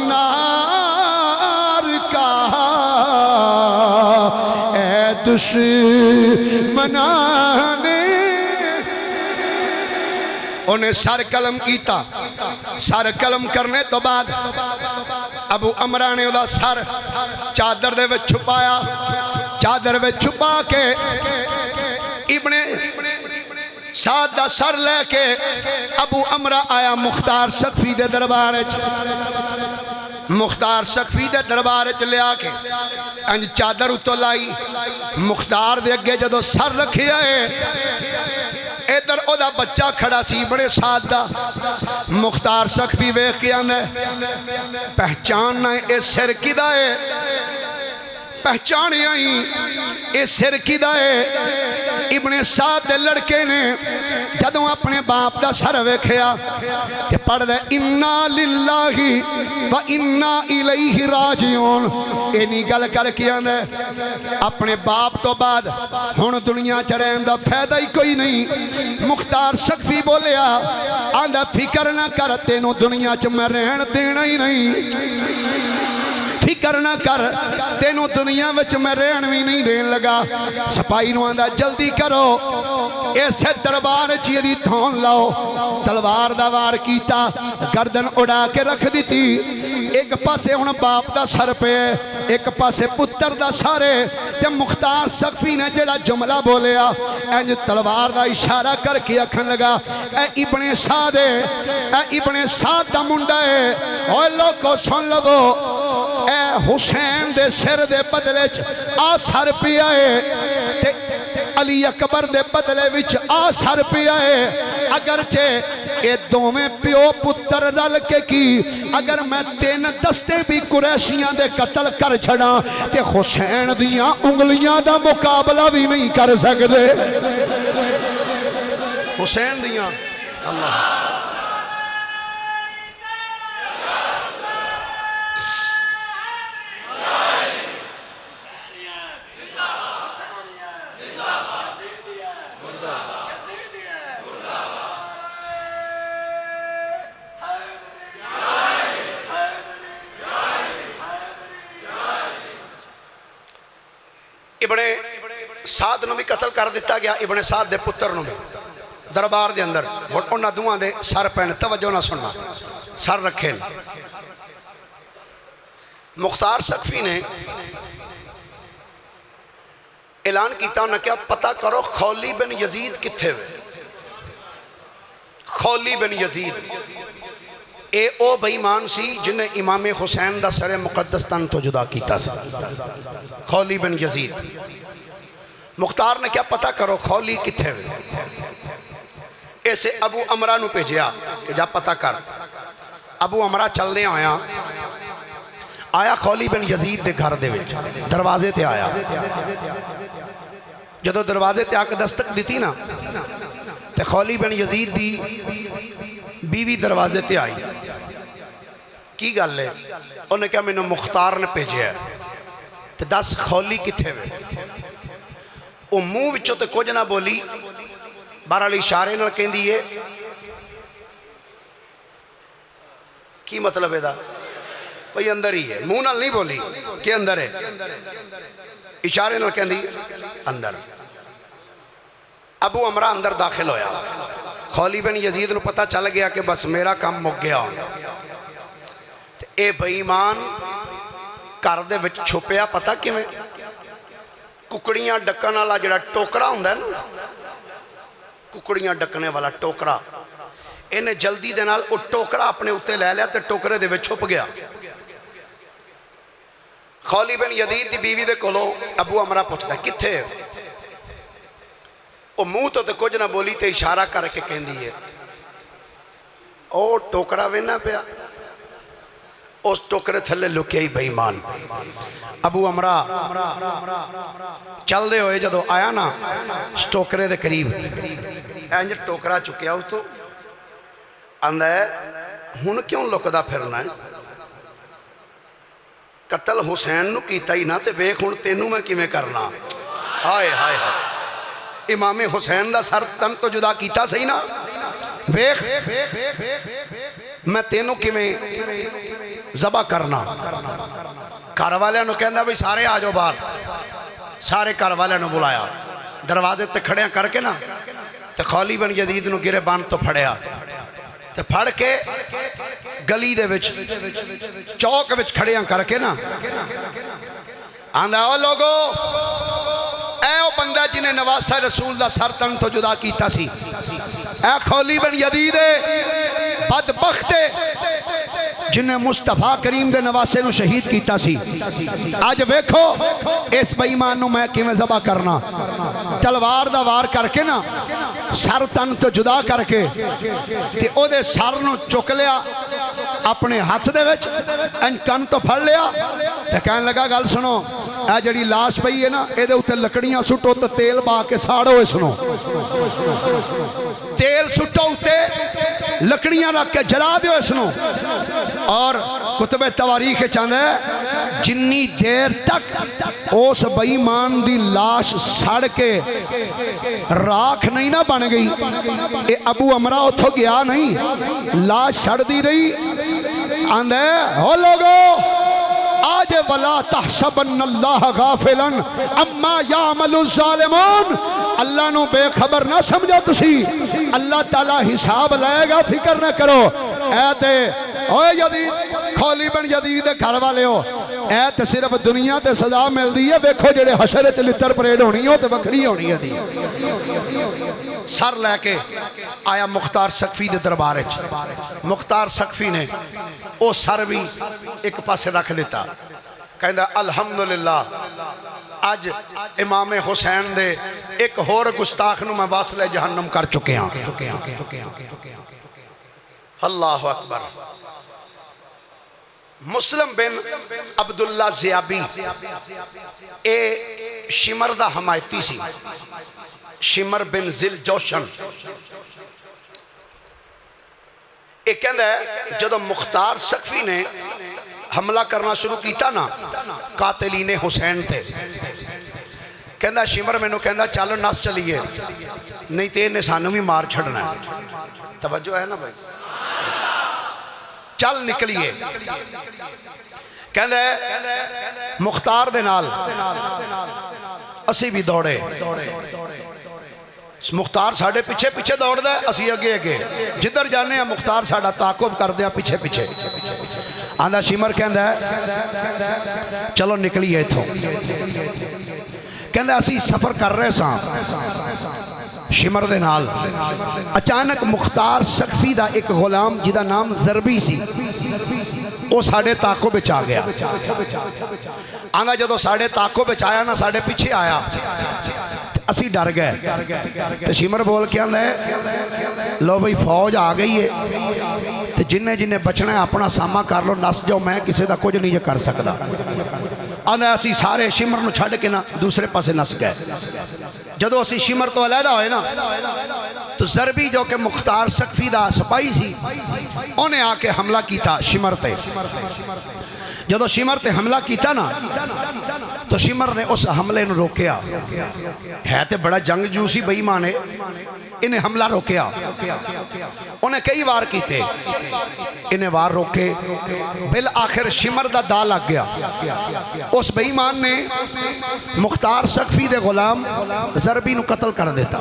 नार का ए दुश्मनाने उन्हें सर कलम किया सर कलम करने तो बाद अबू अमरा ने उदा सर चादर दे विच छुपाया चादर में छुपा के इब्ने साद दा सर लेके अबू अमरा आया मुख्तार सखफी दे दरबार मुख्तार सखफी दे दरबार च लिया के अंज चादर उतो लाई मुख्तार दे अगे जदों सर रखिया है इधर ओदा बच्चा खड़ा सी बड़े साद दा मुख्तार सखफी वेख के आंदा पहचानना ए सिर किदा है पहचानिया ही ये सिर किदा है इब्ने साद दे लड़के ने जदों अपने बाप दा सर वेखिया ते पढ़दा इन्ना लिल्लाही व इन्ना इलैहि राजिऊन इन्नी गल करके आंदा अपने बाप तो बाद हुण दुनिया च रहन दा फायदा ही कोई नहीं मुख्तार सखफी बोलिया आंदा फिकर ना कर तेनू दुनिया च मैं रहन देना ही नहीं फिकर ना कर तेनों दुनिया में मैं रहन भी नहीं देन लगा सिपाही नूं आंदा जल्दी करो इसे दरबार ची थोन लाओ तलवार दा वार कीता गर्दन उड़ा के रख दी एक पासे हुण बाप दा सर पे एक पासे पुत्र दा सर ते मुख्तार सखफी ने जेड़ा जुमला बोलिया इंज तलवार दा इशारा करके आखन लगा ए इब्ने साद ए इब्ने साद दा मुंडा है ओए लोगो सुन लवो ए हुसैन दे सिर दे बदले च आ सर पिया है ते अली अकबर दे बदले विच आ सर पिया है अगरचे ये दोवें प्यो पुत्र रल के की अगर मैं 3 दस्ते भी कुरैशियां दे कत्ल कर छड़ा ते हुसैन दियां उंगलियां दा मुकाबला भी नहीं कर सकदे हुसैन दियां अल्लाह इबने साद नूं भी कतल कर दिता गया, इबने साद दे पुत्र नूं भी दरबार दे अंदर। हुण उन्हां दोवां दे सर पैण, तवज्जो ना सुनना, सर रखे। मुख्तार सकफी ने ऐलान किया, उन्हें क्या पता करो खौली बिन यजीद कित्थे वे। खौली बिन यजीद ए ओ बेईमान सी जिन्हें इमाम हुसैन दा सरे मुकद्दस तन तो जुदा किया। खौली बिन यजीद। मुख्तार ने क्या पता करो खौली कित्थे वे। ऐसे अबू अमरा नूं भेजिया कि जा पता कर। अबू अमरा चलदे आया खौली बिन यजीद के घर दे विच, दरवाजे ते आया। जदों दरवाजे ते आके दस्तक दी ना तो खौली बिन यजीद दी बीवी दरवाजे ते आई। की गल है? उन्हें क्या मैनू मुख्तार ने भेजा तो दस खौली कित्थे वे। वो मूँह विचों तो कुछ ना बोली, बहरहाल इशारे नाल कहंदी है। की मतलब एदा? भाई अंदर ही है, मुंह नाल नहीं बोली कि अंदर है, इशारे नाल कहंदी अंदर। अबू अमरा अंदर दाखिल होया। खौली बिन यजीद नूं पता चल गया कि बस मेरा काम मुक गया। ये बेईमान घर दे विच छुपया, पता किवें? कुकड़ियां डकण वाला जिहड़ा टोकरा हुंदा है ना, कुकड़ियां डकने वाला टोकरा, इन्हें जल्दी दे नाल वो टोकरा अपने उत्ते लै लिया तो टोकरे दे विच छुप गया। खौली बिन यजीद की बीवी दे कोलों अबू अमरा पूछता कित्थे? वो मूँह तो कुछ ना बोली तो इशारा करके कहती है ओ टोकरा वेना पिया, उस टोकरे थले लुकिया ही बेईमान। अबू अमरा चलते हुए जदों आया ना उस टोकरे के करीब, इंज टोकरा चुकया उस तो आंदा है हुण क्यों लुकदा फिरना है? कतल हुसैन नूं कीता ही ना, तो वेख हुण तेनू मैं किवें करना। हाय हाय हाय, इमाम हुसैन दा सर तन तो जुदा किया सही ना, वेख मैं तेनू किवें ज़बा करना। घर वालियां नूं कहंदा भी सारे आ जाओ बाहर। सारे घर वालियां नूं बुलाया, दरवाजे ते खड़िया करके ना तो खौली बिन यजीद नूं गिरेबान तो फड़िया तो फड़ के गली दे विच चौक विच खड़िया करके ना आंदा ओ लोगो, ऐ ओ बंदा जिन्हें नवासा रसूल दा सर तन तो जुदा कीता सी, ऐ खौली बिन यजीद बदबख्त जिन्हें मुस्तफा करीम दे नवासे नूं शहीद कीता सी। अज वेखो इस बेईमान नूं मैं किवें ज़बा करना। तलवार दा वार करके ना सर तन तो जुदा करके ते ओदे सर नूं चुक लिया अपने हाथ दे विच, इंज कन तो फड़ लिया ते कहन लगा गल सुनो, आ जिहड़ी लाश पई है ना इहदे उत्ते लकड़ियां सुटो ते तेल पा के साड़ो इसनूं। तेल सुटो उत्ते, लकड़ियां रख के जला दिओ इसनूं। और कुतबे तवारीख चाहता है जिन्नी देर तक उस बेईमान की लाश सड़ के राख नहीं ना बन गई, ये अबू अमरा उथों गया नहीं, लाश सड़ती रही। आंदे हो लोगो आज वला तहसबन्नल्लाह गाफिलन अम्मा यामलु ज़ालिमून, अल्लाह नू बेखबर ना समझो तुसी, अल्लाह ताला हिसाब लाएगा, फिक्र ना करो। ऐ ते ओए यजीद, खौली बिन यजीद दे घर वाले हो, ऐ ते सिर्फ दुनिया ते सजा मिलती है, वेखो जेड़े हशर च लितर परेड होनी हो तो वखरी होनी है दी। सर लैके आया मुख्तार सकफी के दरबार। मुख्तार सकफी ने वो सर भी एक पासे रख दिता, कहंदा अल्हम्दुलिल्लाह अज इमाम हुसैन दे एक होर गुस्ताख नूं मैं वासले जहन्नम कर चुके हैं। अल्लाह अकबर। मुस्लिम बिन अब्दुल्ला ज़ियाबी ए शिमर दा हमायती सी, शिमर बिन जिल जोशन। ये कहंदा है जदों मुख्तार सकफी ने हमला करना शुरू किया ना कातिलीने हुसैन थे, कहंदा शिमर मैनू कहंदा चल नस चलीए, नहीं तो इन्हें सानू भी मार छड़ना है। तवज्जो है ना भाई, चल निकलिए। कहंदा मुख्तार दे नाल असी भी दौड़े। मुख्तार साढ़े पिछे पिछे दौड़दा है, असी अगे अगे जिधर जाने हैं मुख्तार साड़ा ताकुब करदे पिछे पिछे। आंदा शिमर कहंदा चलो निकलीए इथों। कहंदा असी सफ़र कर रहे सां शिमर दे नाल। अचानक मुख्तार सकफी दा एक गुलाम जिदा नाम जरबी सी वो साढ़े ताकुब विच आ गया। आंदा जदों साढ़े ताकुब विच आया ना साढ़े पिछे आया असी डर गए। तो शिमर बोल के आंदा लो भाई फौज आ गई है, तो जिन्हें जिन्हें बचना है अपना सामा कर लो, नस जाओ, मैं किसी का कुछ नहीं कर सकता। आंदा असी सारे शिमर नूं छड्ड के ना दूसरे पासे नस गए। जदों असी शिमर तो अलहदा होए ना तो जरबी जो कि मुख्तार सकफी दा सिपाही सी उन्हें आके हमला किया शिमर ते। जदों शिमर ते हमला किया ना तो शिमर ने उस हमले नूं रोकिया। है तो बड़ा जंगजू सी बेईमान है, इन्हें हमला रोकिया। उन्हें कई वार किए, इन्हें वार रोके, बिल आखिर शिमर दा दा लग गया। उस बेईमान ने मुख्तार सकफी दे गुलाम जरबी नूं कतल कर दिता,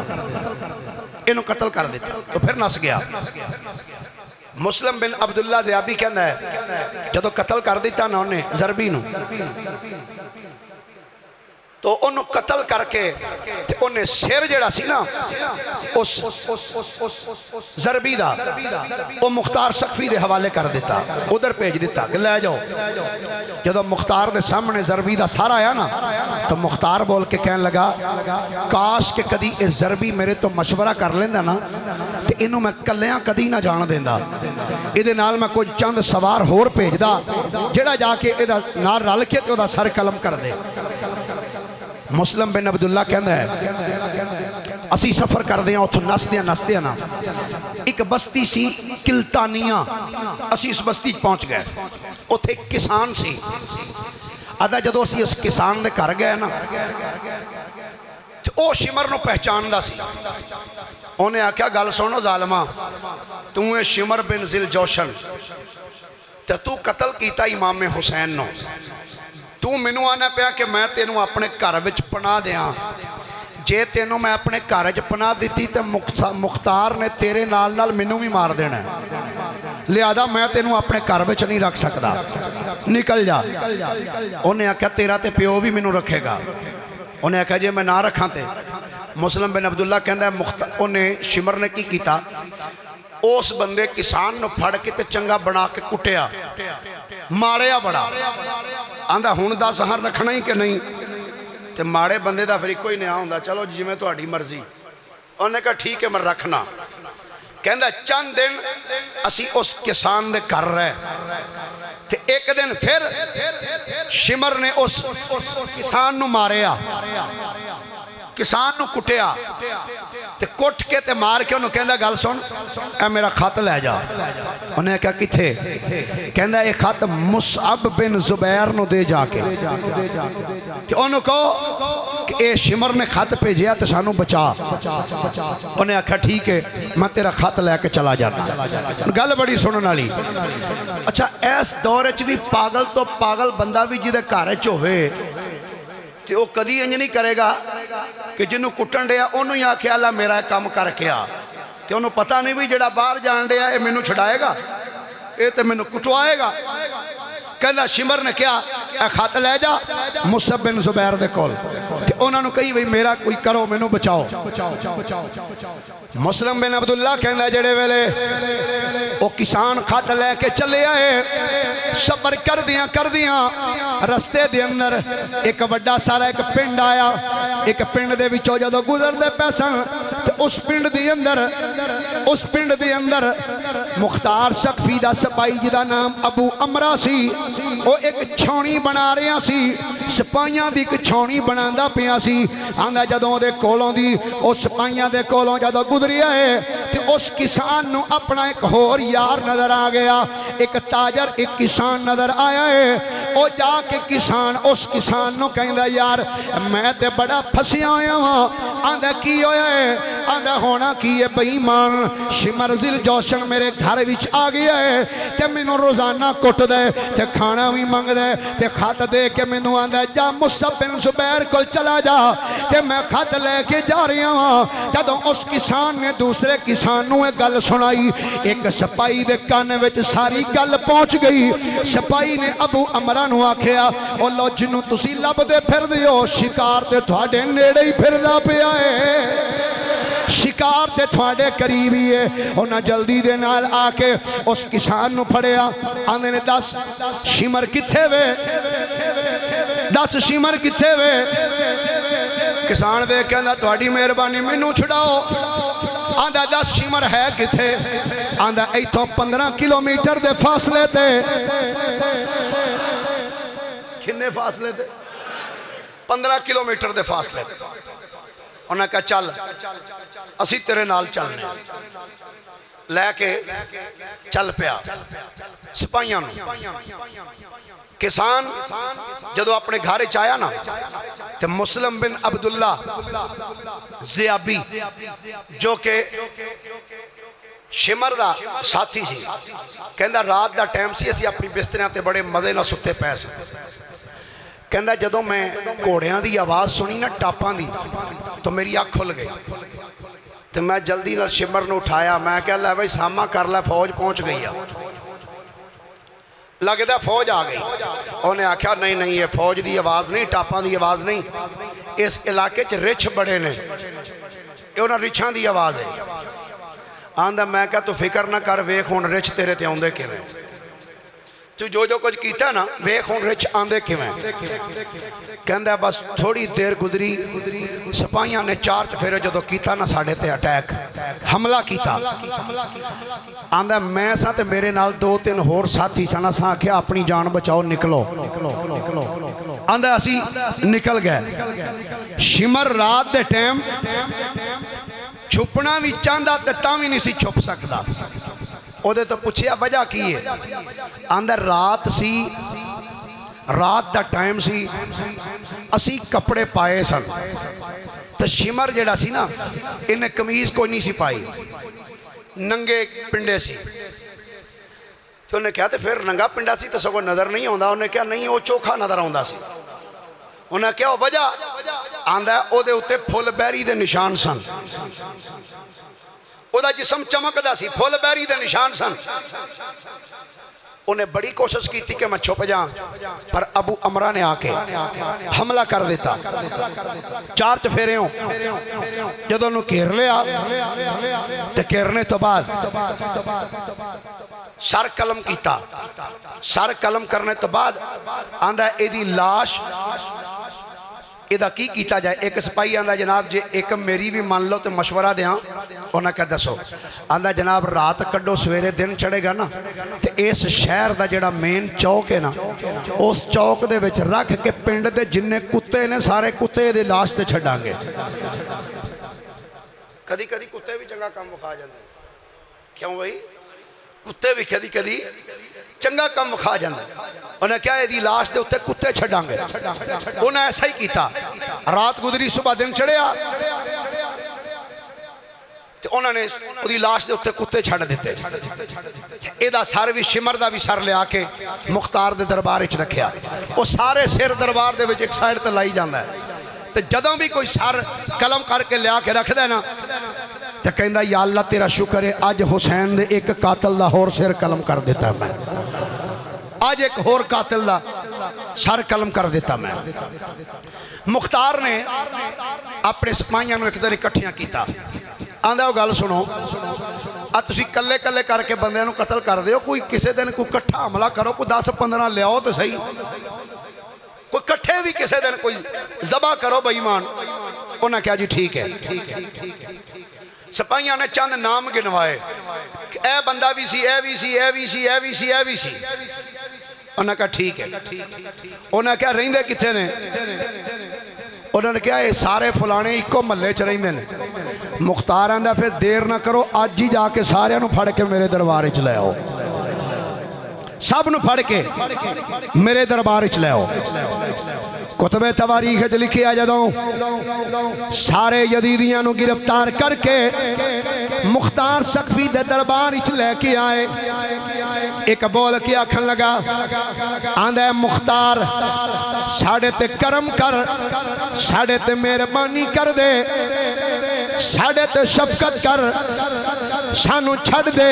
इन्हों कतल कर दिता। तो फिर नस गया। मुस्लिम बिन अब्दुल्ला दयाबी कहता है जदों कतल कर दिता ना उन्हें जरबी नूं, तो उन्होंने कतल करके उन्हें सिर जड़ा सी ना उस जरबी दा वो मुख्तार सकफी दे हवाले कर दिता, उधर भेज दिता कि ले जाओ। जदों मुख्तार दे सामने जरबी दा सारा आया ना तो मुख्तार बोल के कहने लगा काश के कदी इस जरबी मेरे तो मशवरा कर लेंदा ना तो इनू मैं कलियां कदी ना जान देंदा, इहदे नाल मैं कुछ चंद सवार होर भेजदा जेड़ा जाके इहदा नाल रल के ते ओहदा सर कलम कर दे। मुस्लिम बिन अब्दुल्ला कहता है असी सफ़र करते हैं, उतों नसदे ना एक बस्ती सी किल्तानिया, असी उस बस्ती पहुँच गए। उत्थे एक किसान सी। आदा जदों असी उस किसान दे घर गए ना तो वह शिमर नूं पहचानदा सी। उन्हें आख्या गल सुनो जालमा, तू है शिमर बिन जिल जोशन ते तू कतल किया इमाम हुसैन नूं, तू मैनू आना पाया कि मैं तेनों अपने घर विच पनाह दियां, जे तेनों मैं अपने घर च पनाह दी तो मुख्तार ने तेरे नाल नाल मैनू भी मार देना, लिहाजा मैं तेनों अपने घर विच नहीं रख सकता, निकल जा। उन्हें आख्या तेरा तो प्यो भी मैनू रखेगा। उन्हें आख्या जे मैं ना रखा तो। मुस्लिम बिन अब्दुल्ला कहता उन्हें शिमर ने की किया, उस बंदे किसान नूं फड़ के ते चंगा बना के कुटिया, मारिया बड़ा। आंदा हुण दस हां रखना ही कि नहीं, तो माड़े बंदे का फिर एको ही न्याय होंदा, चलो जिवें तुहाडी मर्जी। उन्हें कहा ठीक है मैं रखना। कहंदा चंद दिन असी उस किसान दे घर रहे, ते एक दिन फिर शिमर ने उस किसान नूं मारिया, किसान नूं कुटिया, ते कुट के ते मार के उन्होंने कहंदा गल सुन ए मेरा खत लै जा। उन्हें क्या किथे? कहंदा ये खत मुसअब बिन जुबैर नूं दे जाके, ते उन्होंने कहो कि ये शिमर ने खत भेजिया तो सानू बचा। उन्हें आख्या ठीक है मैं तेरा खत लैके चला जाना। गल बड़ी सुनने वाली। अच्छा इस दौर च भी पागल तो पागल बंदा भी जिहदे घर च होवे तो वह कदी इंज नहीं करेगा कि जिन्हों कुटन दिया उन्होंने ही आख्या ला मेरा काम करके आ, तो उन्होंने पता नहीं भी जेड़ा बाहर जान दिया ये मैनू छड़ाएगा, ये तो मैनू कुटवाएगा। कहना शिमर ने क्या खत लै जा मुसअब बिन जुबैर दे कोल, ते उन्होंने कही भाई मेरा कोई करो मैनू बचाओ। मुस्लिम बिन अब्दुल्ला कहना जेड़े वेले वो किसान खत लैके चले आए, सफर कर दियां रस्ते दे अंदर एक बड़ा सारा एक पिंड आया। एक पिंड दे विचों जदों गुजरदे पे सन ते उस पिंड दे अंदर मुख्तार सकफी दा सिपाही जिदा नाम अबू अमरा सी, वो एक छावनी बना रहा सी, सिपाहियां दी एक छावनी बनांदा पिया सी। आंदा जदों दे कोलों दी उस सिपाहियां दे कोलों जदों गुजरिया है ते उस किसान नूं अपना एक होर यार नजर आ गया। एक ताजर एक किसान नजर आया है। ओ जाके किसान उस किसान नूं कहंदा यार मैं ते बड़ा फसिया होया वां। आंदा की होया है? आंदा होना की है बेईमान, शिमर जिल जोशन मेरे घर विच आ गया है ते मैनू रोजाना कुट दे ते खाना भी मंगदा है ते खत दे के मैनू आंदा जा मुसअब बिन जुबैर कोल चला जा ते मैं खत लेके जा रहा हां। जदों उस किसान ने दूसरे किसान नूं एक गल सुनाई, एक सिपाही दे कान विच सारी गल पहुंच गई। सिपाही ने अबू अमरा नूं आखिया ओ लो जिन्नू तुसी लभदे फिरदे हो शिकार ते तुहाडे नेड़े ही फिरदा पिया है, शिकार ते थोड़े करीब ही है। उन्हें जल्दी दे नाल आके उस किसान नूं फड़िया। आंदे ने दस शिमर किथे वे, दस शिमर किथे वे। किसान देख के आंदा तुहाडी मेहरबानी मैनू छुड़ाओ। आंदा दस शिमर है किथे? आंदा इथों 15 किलोमीटर दे फासले ते। किन्ने फासले ते? 15 किलोमीटर दे फासले ते। उन्हें कहा चल असी तेरे नाल चलने, लैके चल पिया सिपाहियां नूं। किसान जदों अपने घर च आया ना तो मुस्लिम बिन अब्दुल्ला ज़ियाबी जो कि शिमर दा साथी सी, कहंदा रात दा टाइम सी, असीं अपनी बिस्तरियां ते बड़े मज़े नाल सुत्ते पए सी। कहंदा जदों मैं घोड़ियां दी आवाज़ सुनी ना टापां दी तो मेरी अख खुल गई तो मैं जल्दी नाल शिमर नूं उठाया। मैं कहा लै भाई सामा कर लै, फौज पहुंच गई है, लगता फौज आ गई। उन्हें आख्या नहीं नहीं ये फौज की आवाज़ नहीं, टापां की आवाज़ नहीं, इस इलाके च रिछ बड़े ने, उन्होंने रिछां की आवाज़ है। आंदा मैं क्या तू फिक्र ना कर, वेख हुण रिछ तेरे ते आउंदे किवें, तू जो जो कुछ कीता ना वेख हुण रिछ आंदे किवें। कहंदा बस थोड़ी देर गुजरी, सिपाहियां ने चार चफेरे जो कीता ना साढ़े ते अटैक हमला किया। आंदा मैं सा ते मेरे नाल 2-3 होर साथी सन, असां आख्या अपनी जान बचाओ निकलो। आंदा असी निकल गए। शिमर रात दे टाइम छुपना भी चाहता तो तां भी नहीं सी छुप सकता। ओदे तो पूछया वजह की है? आंदा रात सी, रात दा टाइम सी, असी कपड़े पाए सन तो शिमर जेड़ा सी ना इन्हें कमीज कोई नहीं सी पाई, नंगे पिंडे सी। तो उन्हें कहा तो फिर नंगा पिंडा सी तो सगो नज़र नहीं आता? उन्हें कहा नहीं वो चोखा नज़र आता सी। उन्हें क्या वजह? आंदा ओदे उत्ते फुल बैरी दे निशान सन, ओदा जिस्म चमकदा सी, फुल बैरी दे निशान सन। उन्हें बड़ी कोशिश की कि मैं छुप जा, पर अबू अमरा ने आके हमला कर दिता। चार चफेरियों जदों उन्होंने घेर लिया तो घेरने तो बाद सर कलम किया। सर कलम करने तो बाद आंदा एदी लाश इहदा की कीता जाए। एक सिपाही आंदा जनाब जे एक मेरी भी मान लो तो मशवरा दें। उन्हें क्या दसो? आंदा जनाब रात कड्डो सवेरे दिन चढ़ेगा ना तो इस शहर का जिहड़ा मेन चौक है ना उस चौक दे विच रख के पिंड दे जिन्ने कुत्ते ने सारे कुत्ते दी लाश ते छड्डांगे। कदी कदी कुत्ते भी चंगा काम विखा जांदे। क्यों भाई? कुत्ते भी कदी कदी चंगा कम विखा जांदे। उन्हें क्या यदि लाश के उत्ते कुत्ते छड्डांगे। उन्हें ऐसा ही किया। रात गुजरी, सुबह दिन चढ़िया तो उन्होंने उसकी लाश के उत्ते कुत्ते छड़ दिते। एदा सर भी शिमर का भी सर लिया के मुख्तार के दरबार च रखिया। वो सारे सिर दरबार के एक साइड ते लाई जाता है। तो जदों भी कोई सर कलम करके लिया के रखदा ना तो कहंदा या अल्लाह तेरा शुक्र है अज हुसैन दे एक कातल दा होर सिर कलम कर देता मैं, आज एक होर कातिल दा सर कलम कर देता मैं। मुख्तार ने अपने सिपाहियां नूं एक दिन इकट्ठियां कीता। आंदा वो गल सुनो, आ तुसीं कल्ले कल्ले करके बंदियां नूं कतल कर दिओ, कोई किसी दिन कोई कट्ठा हमला करो, कोई 10-15 लियाओ तो सही, कोई कट्ठे भी किसी दिन कोई जबा करो बेईमान। उन्हें कहा जी ठीक है। सिपाहियां ने चंद नाम गिनवाए, ए बंदा भी सी, ए भी सी, ए भी सी, ए भी सी, ए भी सी। उन्हें कहा ठीक है। उन्हें क्या रहिंदे किथे ने? उन्होंने कहा ये सारे फलाने इको महल्ले च रहिंदे ने। मुख्तार आंदा फिर देर ना करो, अज ही जाके सारियां नूं फड़ के मेरे दरबार च ले आओ। सब नूं फड़ के मेरे दरबार च लैओ। कुतबे तवारीख च लिखिया जदों सारे यजीदियां नूं गिरफ्तार करके मुख्तार सकफी दे दरबार च लैके आए। एक बोल के आखन लगा, आंदा मुख्तार साढ़े ते करम कर, साढ़े ते मेहरबानी कर दे, साढ़े ते शफकत कर, सानू छड़ दे।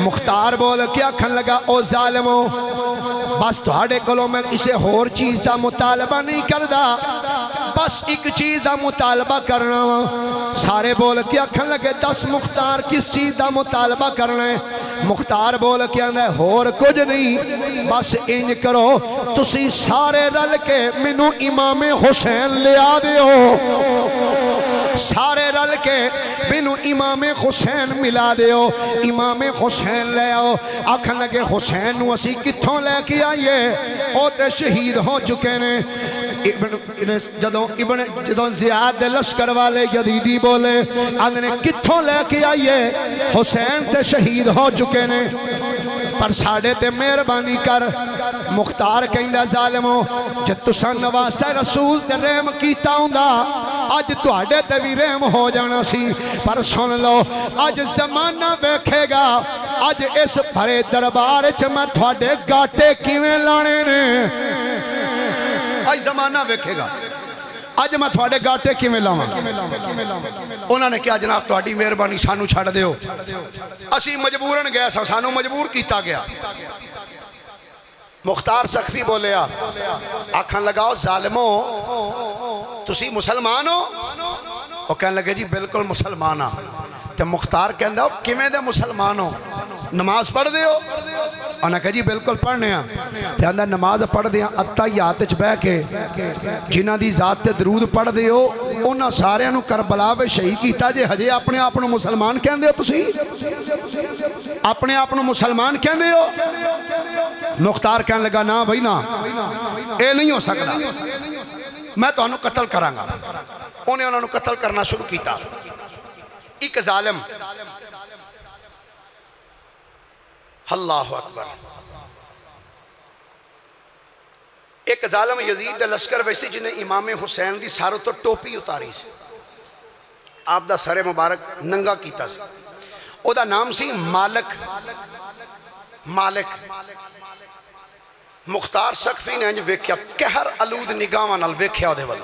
मुख्तार बोल के आखन लगा, ओ जालिमो बस तुहाडे कोलों मैं किसी होर चीज़ का मुतालबा नहीं करदा, बस एक चीज़ का मुतालबा करना वा। सारे बोल के आखन लगे, दस मुख्तार किस चीज़ का मुतालबा करना है। मुख्तार बोल के आंदा होर कुछ नहीं, बस इंज करो तुसी सारे रल के मैनू इमाम हुसैन लिया दिओ, सारे रल के मैनू इमाम हुसैन मिला दिओ। इमाम हुसैन ले आओ। आखन लगे हुसैन नू असी कित्थों लैके आइए, वो तो शहीद हो चुके ने। जदों ज़ियाद दे लश्कर वाले यजीदी बोले, आंदे कित्थों लैके आइए, हुसैन ते शहीद हो चुके ने, पर साढ़े ते मेहरबानी कर। मुख्तार कहंदा, जालिमो जे तुसां नवासे रसूल ते रहम कीता हुंदा अज तुहाडे ते भी रहम हो जाना सी। पर सुन लो, अज जमाना वेखेगा, अज इस भरे दरबार च मैं तुहाडे गाटे किवें लाने ने। अज जमाना वेखेगा, अज मैं थोड़े गाटे किवें लावां। उन्होंने कहा, जनाब तुहाडी मेहरबानी सानू छड़ दिओ, असी मजबूरन गए सां, सानू मजबूर किया गया। मुख्तार सकफी बोलिया, आखन लगाओ जालिमो तुसी मुसलमान हो? वो कहने लगे, जी बिल्कुल मुसलमान हाँ। तो मुख्तार कहंदा, किवें दे मुसलमान हो, नमाज पढ़दे हो? उन्हें कहा, जी बिल्कुल पढ़ने। तो आंदा नमाज पढ़दे अत्ताहियात च बह के जिन्हां दी जात ते दरूद पढ़दे हो, उन्हां सारियां नूं करबला विच शहीद कीता, जे हजे अपने आप नूं मुसलमान कहंदे हो? तुसी अपने आप नूं मुसलमान कहंदे हो? मुख्तार कहने लगा, ना भाई ना, ये नहीं हो सकता, मैं तुहानूं कतल करांगा। उन्हें उन्होंने कतल करना शुरू किया। एक जालिम, अल्लाहु अकबर, एक जालिम यजीद दे लश्कर वैसे जिन्हें इमाम हुसैन की सर तो टोपी उतारी सी, आप दा सरे मुबारक नंगा किया सी। ओदा नाम सी मालिक। मालिक मुख्तार सकफी ने इंज वेख्या, कहर अलूद निगाहां नाल वेख्या ओदे वल।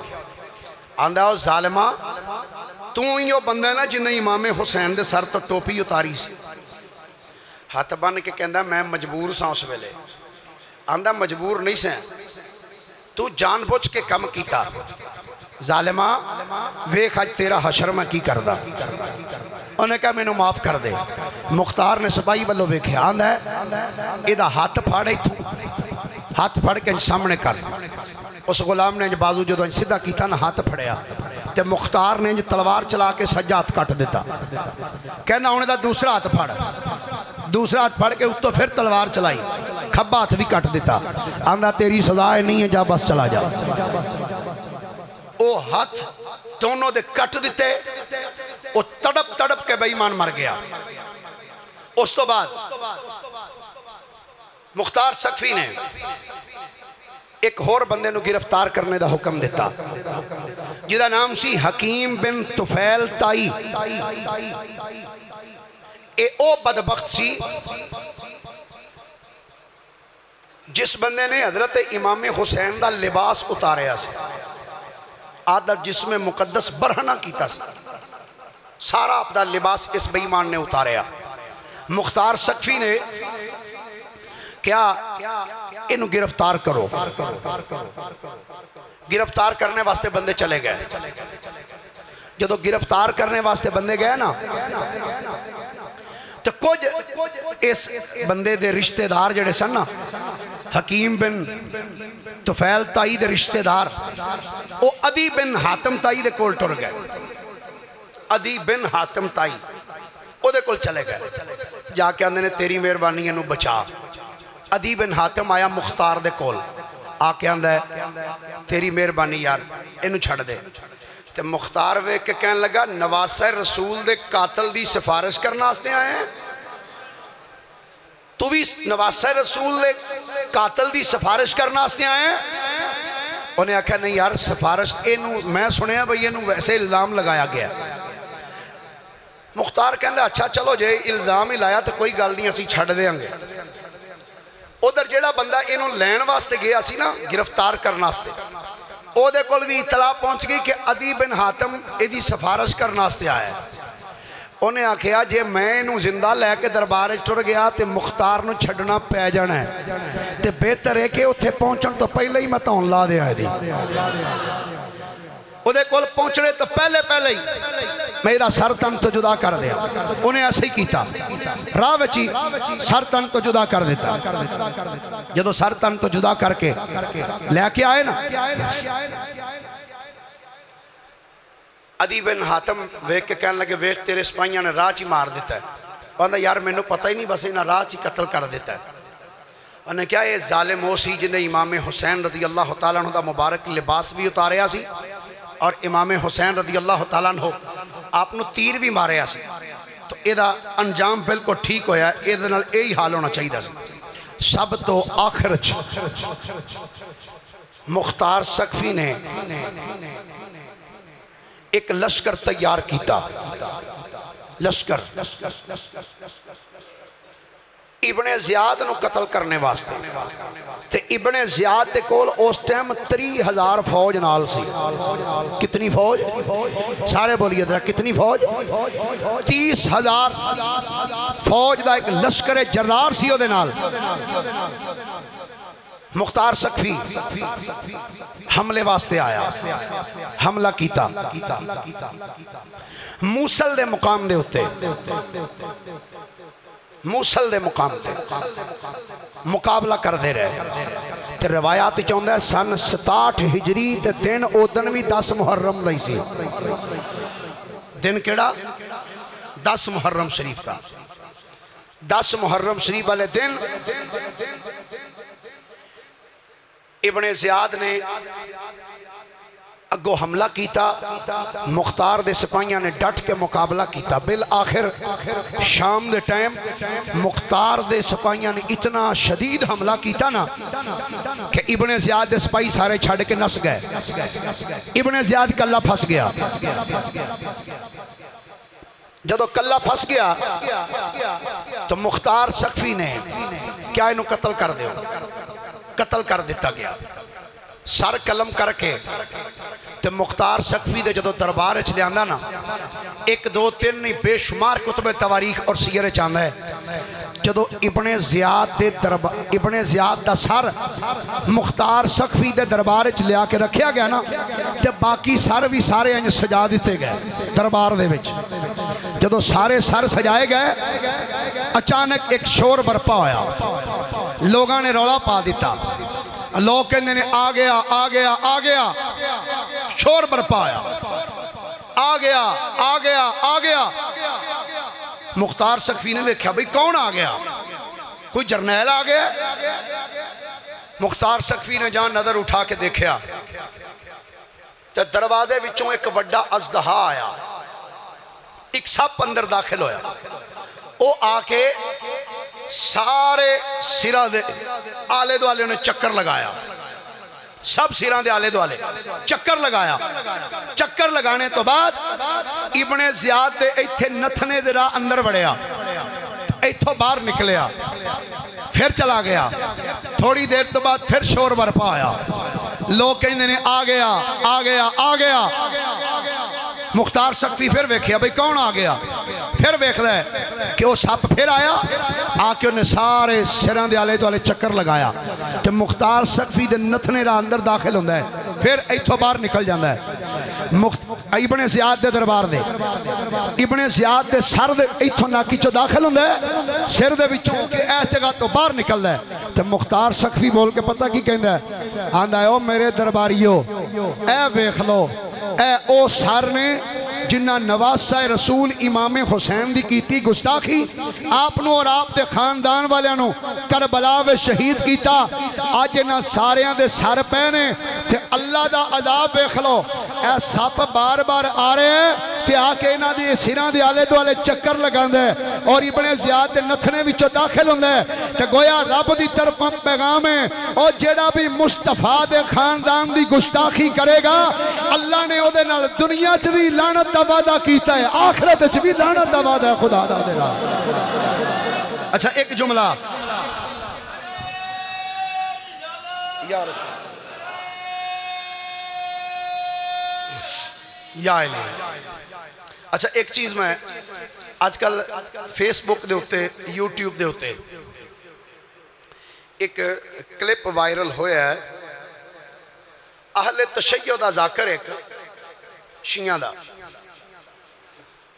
आंदा, ओ जालिमा तू ही वो बंदा है ना जिन्हें इमाम हुसैन दे सर तो टोपी उतारी सी। हथ बन के कहंदा, मैं मजबूर सा उस वेले। आंदा, मजबूर नहीं सैं, तू जानबूझ के कम किया। जालिमा वेख अज तेरा हशर मैं की करदा। उन्हें कहा, मैनू माफ कर दे। मुख्तार ने सिपाही वालों वेख्या, आंदा इहदा हाथ फाड़, इत्थों हाथ फड़ के सामने कर। उस गुलाम ने बाजू जो सीधा किया ना, हाथ फड़िया, तो मुख्तार ने तलवार चला के सज्जा हाथ कट दिता। कहना उन्हें दा दूसरा हाथ फड़, दूसरा हाथ फड़ के उत्तों फिर तलवार चलाई, खब्बा हाथ भी कट दिता। आंदा, तेरी सजा नहीं है, जा बस चला जा। वो हाथ दोनों दे कट दिते, वो तड़प तड़प के बेईमान मर गया। उस तो बाद मुख्तार सकफी ने एक होर बंदे नूं गिरफ्तार करने का हुक्म दिता, जिहदा नाम सी हकीम बिन तुफैल ताई। ए ओ बदबख्त सी जिस बंदे ने हजरत इमाम हुसैन का लिबास उतारिया सी, आदा जिसमें मुकद्दस बरहना किया सी, सारा अपना लिबास इस बेईमान ने उतारिया। मुख्तार सकफी ने क्या इन्हू गिरफ्तार करो। गिरफ्तार करने वास्ते बंदे चले गए। जो गिरफ्तार करने वास्ते बंदे गए ना, तो कुछ इस बंदे दे रिश्तेदार जड़े सन ना, हकीम बिन तुफैल ताई दे रिश्तेदार, वो अदी बिन हातम ताई दे कोल टुर गए। अदी बिन हातम ताई ओदे कोल चले गए, जाके आंदे ने तेरी मेहरबानी इनू बचा। अदी बिन हातम आया मुख्तार दे कोल, आके आंदा तेरी मेहरबानी यार इनू छड़ दे। ते मुख्तार वेख के कहन लगा, नवासे रसूल दे कातल दी सिफारिश करने वास्ते आए हैं? तू भी नवासा रसूल दे कातल की सिफारिश करने वास्ते आया? उन्हें आख्या नहीं यार सिफारिश इनू मैं सुनिया बई इनू वैसे इल्ज़ाम लगाया गया। मुख्तार कहता अच्छा चलो जे इल्ज़ाम ही लाया तो कोई गल नहीं असी छड्ड देंगे। उधर जेड़ा बंदा इनू लैन वास्ते गया सी ना गिरफ्तार करने वास्ते ओदे कोल भी इतला पहुंच गई कि अदी बिन हातम इहदी सिफारिश करने वास्ते आया। उन्हें आख्या जे मैं इनू जिंदा लैके दरबार टुर गया तो मुख्तार नू छड्डना पै जाना है, तो बेहतर है कि उत्थे पहुंचण तो पहले ही मैं धौन ला दिया इहदी। उहदे कोल पहुंचने तो पहले पहले ही मेरा सर तन तो जुदा कर दिया। उन्हें ऐसे ही किया, राह विच ही सर तन तो जुदा कर दिता। जदों सर तन तो जुदा करके लैके आए ना, अदी बिन हातम वेख के कहने लगे वेख तेरे सिपाहियों ने राह च ही मार दिता है। कहता यार मैनू पता ही नहीं, बस इन्हें राह च ही कत्ल कर दिता है। उन्हें क्या ये जालिम वो सी जिन्हें इमाम हुसैन रदी अल्लाह तआला अन्हु दा मुबारक लिबास भी उतारिया सी और इमाम हुसैन रदी अल्लाह तआला अन्हु आपनू तीर भी मारिया सी। तो इहदा अंजाम बिल्कुल ठीक होया। इहदे नाल यही हाल होना चाहिए सी। सब तो आखिर च मुख्तार सकफी ने एक लश्कर तैयार किया। लश्कर इब्ने ज़ियाद नू कतल करने वास्ते। ते इब्ने ज़ियाद दे कोल उस टाइम 30,000 फौज नाल सी। कितनी फौज? सारे बोलिए जरा कितनी फौज? 30,000 फौज का एक लश्कर जर्रार सी ओदे नाल। मुख्तार सकफी हमले वास्ते आया, हमला किया मूसल दे मुकाम दे उत्ते। मूसल दे मुकाम ते मुकाबला करते रहे। तो रवायात चाहता है सन 67 हिजरी ते दिन उदन भी 10 मुहर्रम दा ही सी। दिन केड़ा? 10 मुहर्रम शरीफ का। 10 मुहर्रम शरीफ वाले दिन इब्ने ज़ियाद ने अगो हमला किया। मुख्तार दे सिपाहियों ने डट के मुकाबला किया। बिल आखिर शाम दे टाइम मुख्तार दे सिपाहियों ने इतना शदीद हमला किया ना कि इब्ने ज़ियाद दे सिपाही सारे छड़ के नस गए। इब्ने ज़ियाद कल्ला फस गया। जदों कल्ला फस गया तो मुख्तार सकफी ने क्या इनू कत्ल कर दो, कत्ल कर दिता गया। सर कलम करके तो मुख्तार सकफी दे जदों दरबार च लिया ना, 1 2 3 नहीं बेशुमार कुतुब तवारीख और सीयर च आंदा है। जदों इब्ने ज़ियाद दे दरबार इब्ने ज़ियाद दा सर मुख्तार सकफी दे दरबार च लिया के रखा गया ना, तो बाकी सर भी सारे इंज सजा दिते गए दरबार दे विच। जदों सारे सर सजाए गए अचानक एक शोर बरपा होया। लोगों ने रौला पा दिता। लोग कहते ने आ गया आ गया आ गया। शोर बरपा आया, आ गया आ गया आ गया। मुख्तार सकफी ने देखा भाई कौन आ गया, कोई जरनैल आ गया। मुख्तार सकफी ने जहां नजर उठा के देखा तो दरवाजे विचों एक बड़ा अजदहा आया। एक सप अंदर दाखिल होया। वो आके सारे सिरा दे आले दुआले ने चक्कर लगाया। सब सिरा दे आले दुआले चक्कर लगाया। चक्कर लगाने तो बाद इब्ने ज़ियाद दे इत्थे नथने दे राह अंदर वड़िया, इत्थों बाहर निकलिया, फिर चला गया। थोड़ी देर तो बाद फिर शोर बरपा आया। लोग कहते ने आ गया आ गया आ गया। मुख्तार सकफी फिर वेख्या भाई कौन आ गया। फिर वेखदा है कि वह सप फिर आया। आके उन्हें सारे सिरां दे आले दुआले चक्कर लगाया। तो मुख्तार सकफी दे नथने रा अंदर दाखिल होंदा है, फिर इत्थों बाहर निकल जाता है। इब्ने ज़ियाद दे दरबार दे इब्ने ज़ियाद दे सर दे इत्थों नाकी चो दाखिल होंदा है, सिर दे विचों के इस जगह तो बाहर निकलदा है। तो मुख्तार सकफी बोल के पता की कहंदा है, आंदा है ओ मेरे दरबारियो ए वेख लो, ए ओ सर ने जिन्ना नवासा रसूल इमाम हुसैन दी कीती गुस्ताखी, आपनू और आप दे खानदान वालियां करबला में शहीद किया। अज इन्हां सारियां दे सर पे ने ते अल्लाह दा अजाब वेख लो। ए सप बार बार आ रहे हैं इत्थे आके इन्हां दे सिरां दे आले दुआले चक्कर लगांदा है और इब्ने ज़ियाद दे नथने विचों दाखिल हुंदा है ते गोया रब दी तरफों पैगाम है और जेड़ा भी मुस्तफा दे खानदान दी गुस्ताखी करेगा अल्लाह ने ओदे नाल दुनिया च भी लानत दा वादा कीता है, आखिरत च भी लानत दा वादा है खुदा दा दे नाल। अच्छा एक जुमला या अच्छा एक चीज मैं आजकल फेसबुक दे उत्ते यूट्यूब दे उत्ते एक क्लिप वायरल होया है, अहले तशय्यो दा जाकर एक शियां दा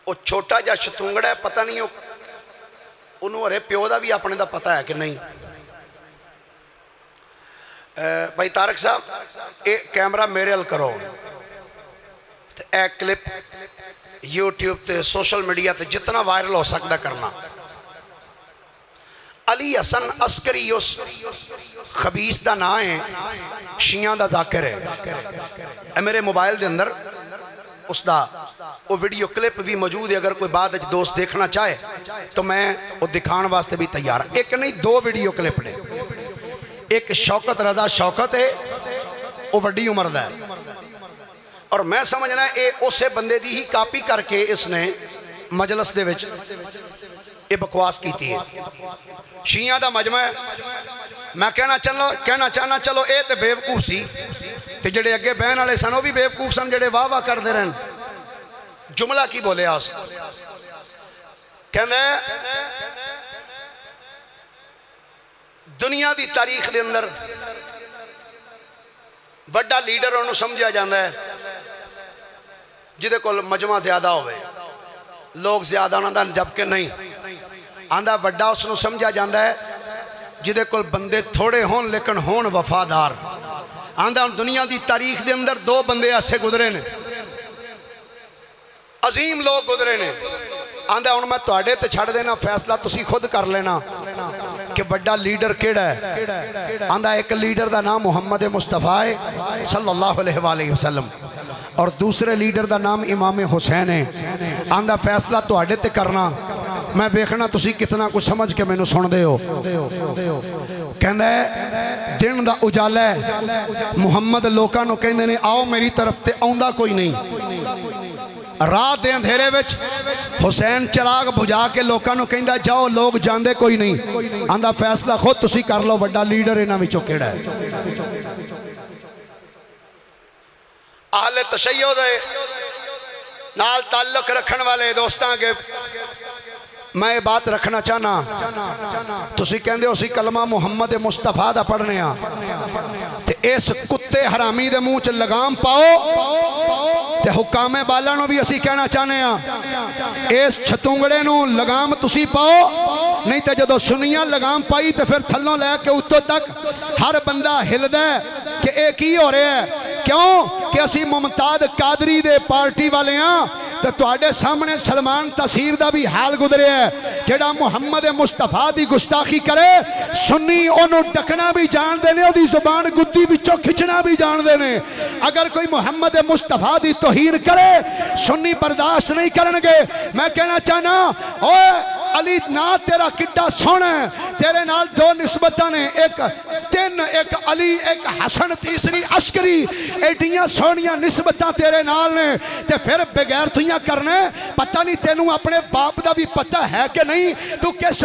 वो छोटा जा शतुंगड़ा है, पता नहीं उन्होंने अरे प्यो का भी अपने दा पता है कि नहीं। भाई तारक साहब ये कैमरा मेरे अल करो, ए क्लिप यूट्यूब ते सोशल मीडिया ते जितना वायरल हो सकता करना। अली हसन अस्करी उस खबीस का नाम है, शिया का जाकिर है। मेरे मोबाइल के अंदर उसका वो वीडियो क्लिप भी मौजूद है, अगर कोई बाद दोस्त देखना चाहे तो मैं वो दिखाने वास्ते भी तैयार। एक नहीं दो वीडियो क्लिप ने, एक शौकत रजा शौकत है वो वड्डी उम्र का है और मैं समझना ये उस बंदे की ही कापी करके इसने मजलस दे विच ये बकवास की है। शिया का मजमा है, मैं कहना चाहना चलो ये तो बेवकूफ सी ते जेडे अगे बहन वाले सन वो भी बेवकूफ सन जेडे वाह वाह करते रहन। जुमला की बोलिया उस कहंदे दुनिया की तारीख के अंदर वड्डा लीडर उन्होंने समझा जाता है जिदे कोल मजमा ज्यादा होवे, लोग ज्यादा उन्होंने, जबकि नहीं आंदा वड्डा उसनों समझा जाता है जिदे कोल बंदे थोड़े होन लेकिन होन वफादार। आंदा दुनिया की तारीख के अंदर दो बंदे ऐसे गुजरे ने, अजीम लोग गुजरे ने। आंदा हुण मैं तुहाडे ते छड्ड देना, फैसला तुसी खुद कर लेना कि बड़ा लीडर केड़ा है। आंदा एक लीडर का नाम मुहम्मद मुस्तफा है सल्लल्लाहु अलैहि वसल्लम और दूसरे लीडर का नाम इमाम हुसैन है। आंदा फैसला तुहाडे ते करना, मैं वेखना तुसी कितना कुछ समझ के मैनू सुनदे हो। कहंदा है दिन दा उजाला है, मुहम्मद लोकां नूं कहंदे ने आओ मेरी तरफ, ते आउंदा कोई नहीं। रात के अंधेरे विच हुसैन चिराग बुझा के लोगों को कहता जाओ, लोग जाते कोई नहीं। आंदा फैसला खुद तुसी कर लो, बड़ा लीडर इन्हां विचों केड़ा है। अहले तशय्यो दे नाल ताल्लुक रखने वाले दोस्तां के मैं ये बात रखना चाहना, तुसी कहंदे हो सी कलमा मुहम्मद मुस्तफा दा पढ़ने आ ते इस कुत्ते हरामी दे मुंह च लगाम पाओ ते हुकामे बाला नूं भी असी कहना चाहने आ इस छतुंगड़े नूं लगाम तुसी पाओ, नहीं तो जदों सुनिया लगाम पाई तो फिर थल्लों लैके उत्तों तक हर बंदा हिलदा है कि ये की हो रहा है। क्यों कि असी मुमताज कादरी दे पार्टी वाले हाँ तो तुहाडे सामने सलमान तसीर का भी हाल गुजरे है। जेड़ा मुहम्मद मुस्तफा की गुस्ताखी करे सुन्नी ओनू डकना भी जानते हैं, ओदी जुबान गुद्दी विचों खिंचना भी जानते हैं। अगर कोई मुहम्मद मुस्तफा की तौहीन करे सुन्नी बर्दाश्त नहीं करनगे। मैं कहना चाहना ओए अली ना तेरा किड्डा सोहना है, तेरे नाल दो निस्बतां ने, एक तीन, एक अली, एक हसन, तीसरी अस्करी, एडियां सोहनियां निस्बतां तेरे नाल ने ते फिर बगैर तुइयां करने। पता नहीं तेनू अपने बाप दा भी पता है कि नहीं, तू किस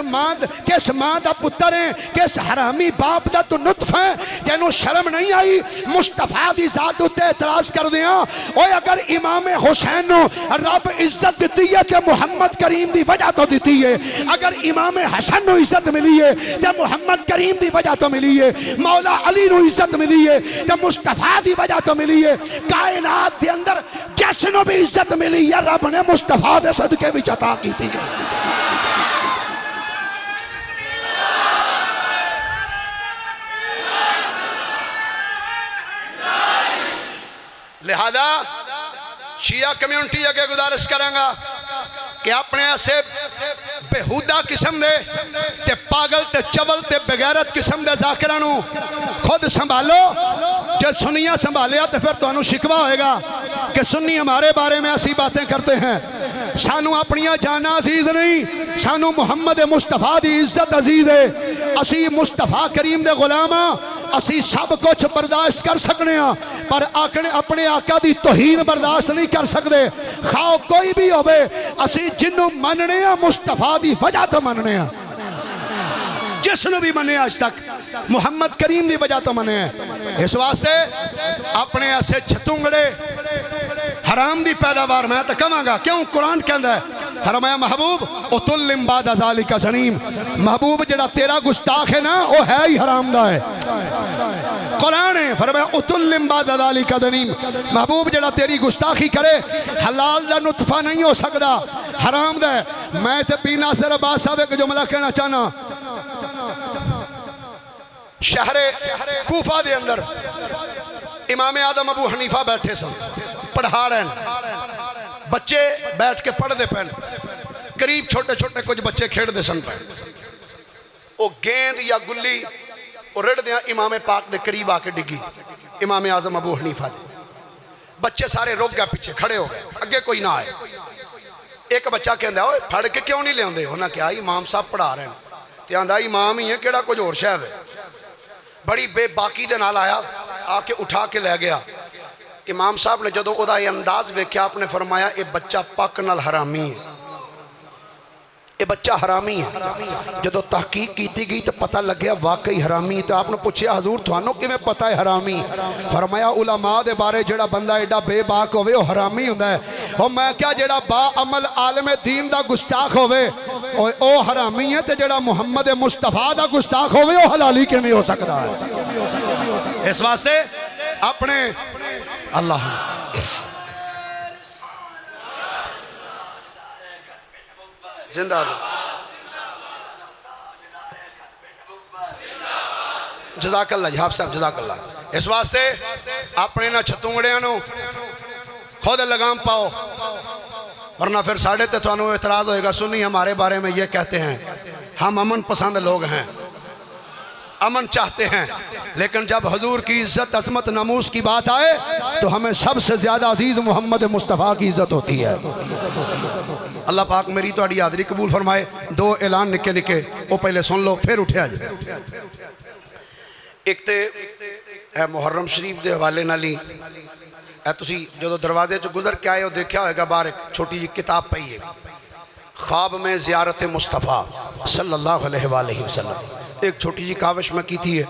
मां दा पुत्र है, किस हरामी बाप दा तू नुतफ है, तेनू शर्म नहीं आई। मुस्तफा दी जात उत्ते एतराज कर दिया। ओए अगर इमाम हुसैन नू रब इज्जत दी है ते मुहम्मद करीम दी वजह तो दी है, अगर इमाम हसन नू इज्जत मिली है ते मुहम्मद करीम दी वजह तो मिली है, मौला अली नू इज्जत मिली है ते मुस्तफा दी वजह तो मिली है। कायनात दे अंदर जिस नू भी इज्जत मिली है रब ने मुस्तफा दे सदके विच अता कीती है। लिहाजा शिया कम्युनिटी अगे गुजारिश करेंगा कि अपने ऐसे बेहूदा किस्म दे ते पागल ते चवल ते बेगैरत किस्म दे ज़ाकिरां नूं खुद संभालो। जब सुनिया संभालिया तो फिर तुहानू शिकवा होएगा कि सुन्नी हमारे बारे में ऐसी बातें करते हैं। सानू अपनियां जाना अजीज नहीं, सानू मुहम्मद मुस्तफा दी इज्जत अजीज है। असी मुस्तफा करीम दे गुलाम हाँ, असी सब कुछ बर्दाश्त कर सकने हाँ, पर अपने आका दी तौहीन बर्दाश्त नहीं कर सकते। खाओ कोई भी होवे, असी जिन्नू मनने हाँ मुस्तफा दी वजह तो मनने हाँ। जिसने भी मने आज तक मुहम्मद करीम की वजह तो मने हैं। इस वास्ते अपने ऐसे छतुंगड़े हराम की पैदावार मैं तो कहांगा, क्यों कुरान कहता है फरमाया महबूब उतुल्लिम बाद अज़ाली का ज़नीम, महबूब जड़ा तेरा गुस्ताख है ना वो है ही हराम दा है। कुरान है फरमाया उतुल्लिम बाद अज़ाली का ज़नीम, महबूब जड़ा तेरी गुस्ताखी करे हलाल दा नुतफा नहीं हो सकता, हराम दा है। मैं तो पीना सिर अब्बास साहब एक जुमला कहना चाहना। शहरे कूफा दे अंदर इमाम आदम अबू हनीफा बैठे सन, पढ़ा रहे हैं, बच्चे बैठ के पढ़ते पे, करीब छोटे छोटे कुछ बच्चे खेडते सन पे, वो गेंद या गुल्ली रिड़द्या इमाम पाक दे करीब आके डिगी इमाम आजम अबू हनीफा दे। बच्चे सारे रुक गए, पीछे खड़े हो गए, अगे कोई ना आए। एक बच्चा कहता ओए फड़ के क्यों नहीं लिया? उन्हें कहा इमाम साहब पढ़ा रहे हैं। तो आंदा इमाम ही है केड़ा कुछ होर शह है। बड़ी बेबाकी दे नाल आया, आके उठा के लै गया। इमाम साहब ने जो ओदा ये अंदाज वेख्या आपने फरमाया ये बच्चा पक नाल हरामी है, ये बच्चा हरामी है। जो तहकीक की गई तो पता लग्या वाकई हरामी। तो आपने पूछा हजूर थानू किवें पता है हरामी? फरमाया उलमा दे बारे जेड़ा बंदा एडा बेबाक होवे वो हरामी हुंदा है। और मैं क्या जेड़ा बा अमल आलम दीन दा गुस्ताख होवे ओ हरामी है, तो जेड़ा मुहम्मद मुस्तफा दा गुस्ताख होवे वो हलाली किवें हो सकता है? इस वास्ते अपने अल्लाह जिंदाबाद जज़ाकल्लाह जी, आप साहब जज़ाकल्लाह। इस वास्ते अपने ना छतुंगड़ियां नूं खुद लगाम पाओ, वरना फिर साढ़े ते तुहानू एतराज़ होएगा सुन्नी हमारे बारे में ये कहते हैं हम अमन पसंद लोग हैं, अमन चाहते हैं, लेकिन जब हजूर की इज्जत अजमत नमूस की बात आए तो हमें सबसे ज्यादा अजीज मोहम्मद मुस्तफ़ा की इज्जत होती है। अल्लाह पाक मेरी तुहाडी हाज़री कबूल फरमाए। दो ऐलान निके निके वो पहले सुन लो फिर उठे आज। एक तो मुहर्रम शरीफ के हवाले नाल ही तुसी जो दरवाजे च गुजर के आए हो देखा होगा बाहर एक छोटी जी किताब पई है, ख्वाब में ज़ियारत मुस्तफ़ा सल्लल्लाहु अलैहि वसल्लम। एक छोटी जी काविश में की थी है,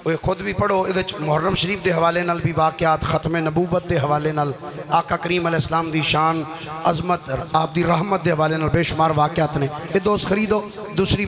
वो खुद भी पढ़ो। ये मुहर्रम शरीफ के हवाले नाल भी वाक़यात, ख़त्म नबूवत के हवाले नाल, आका करीम अलैहिस्सलाम दी शान अजमत आप दी रहमत के हवाले नाल बेशुमार वाक़यात ने। ये दोस्त खरीदो। दूसरी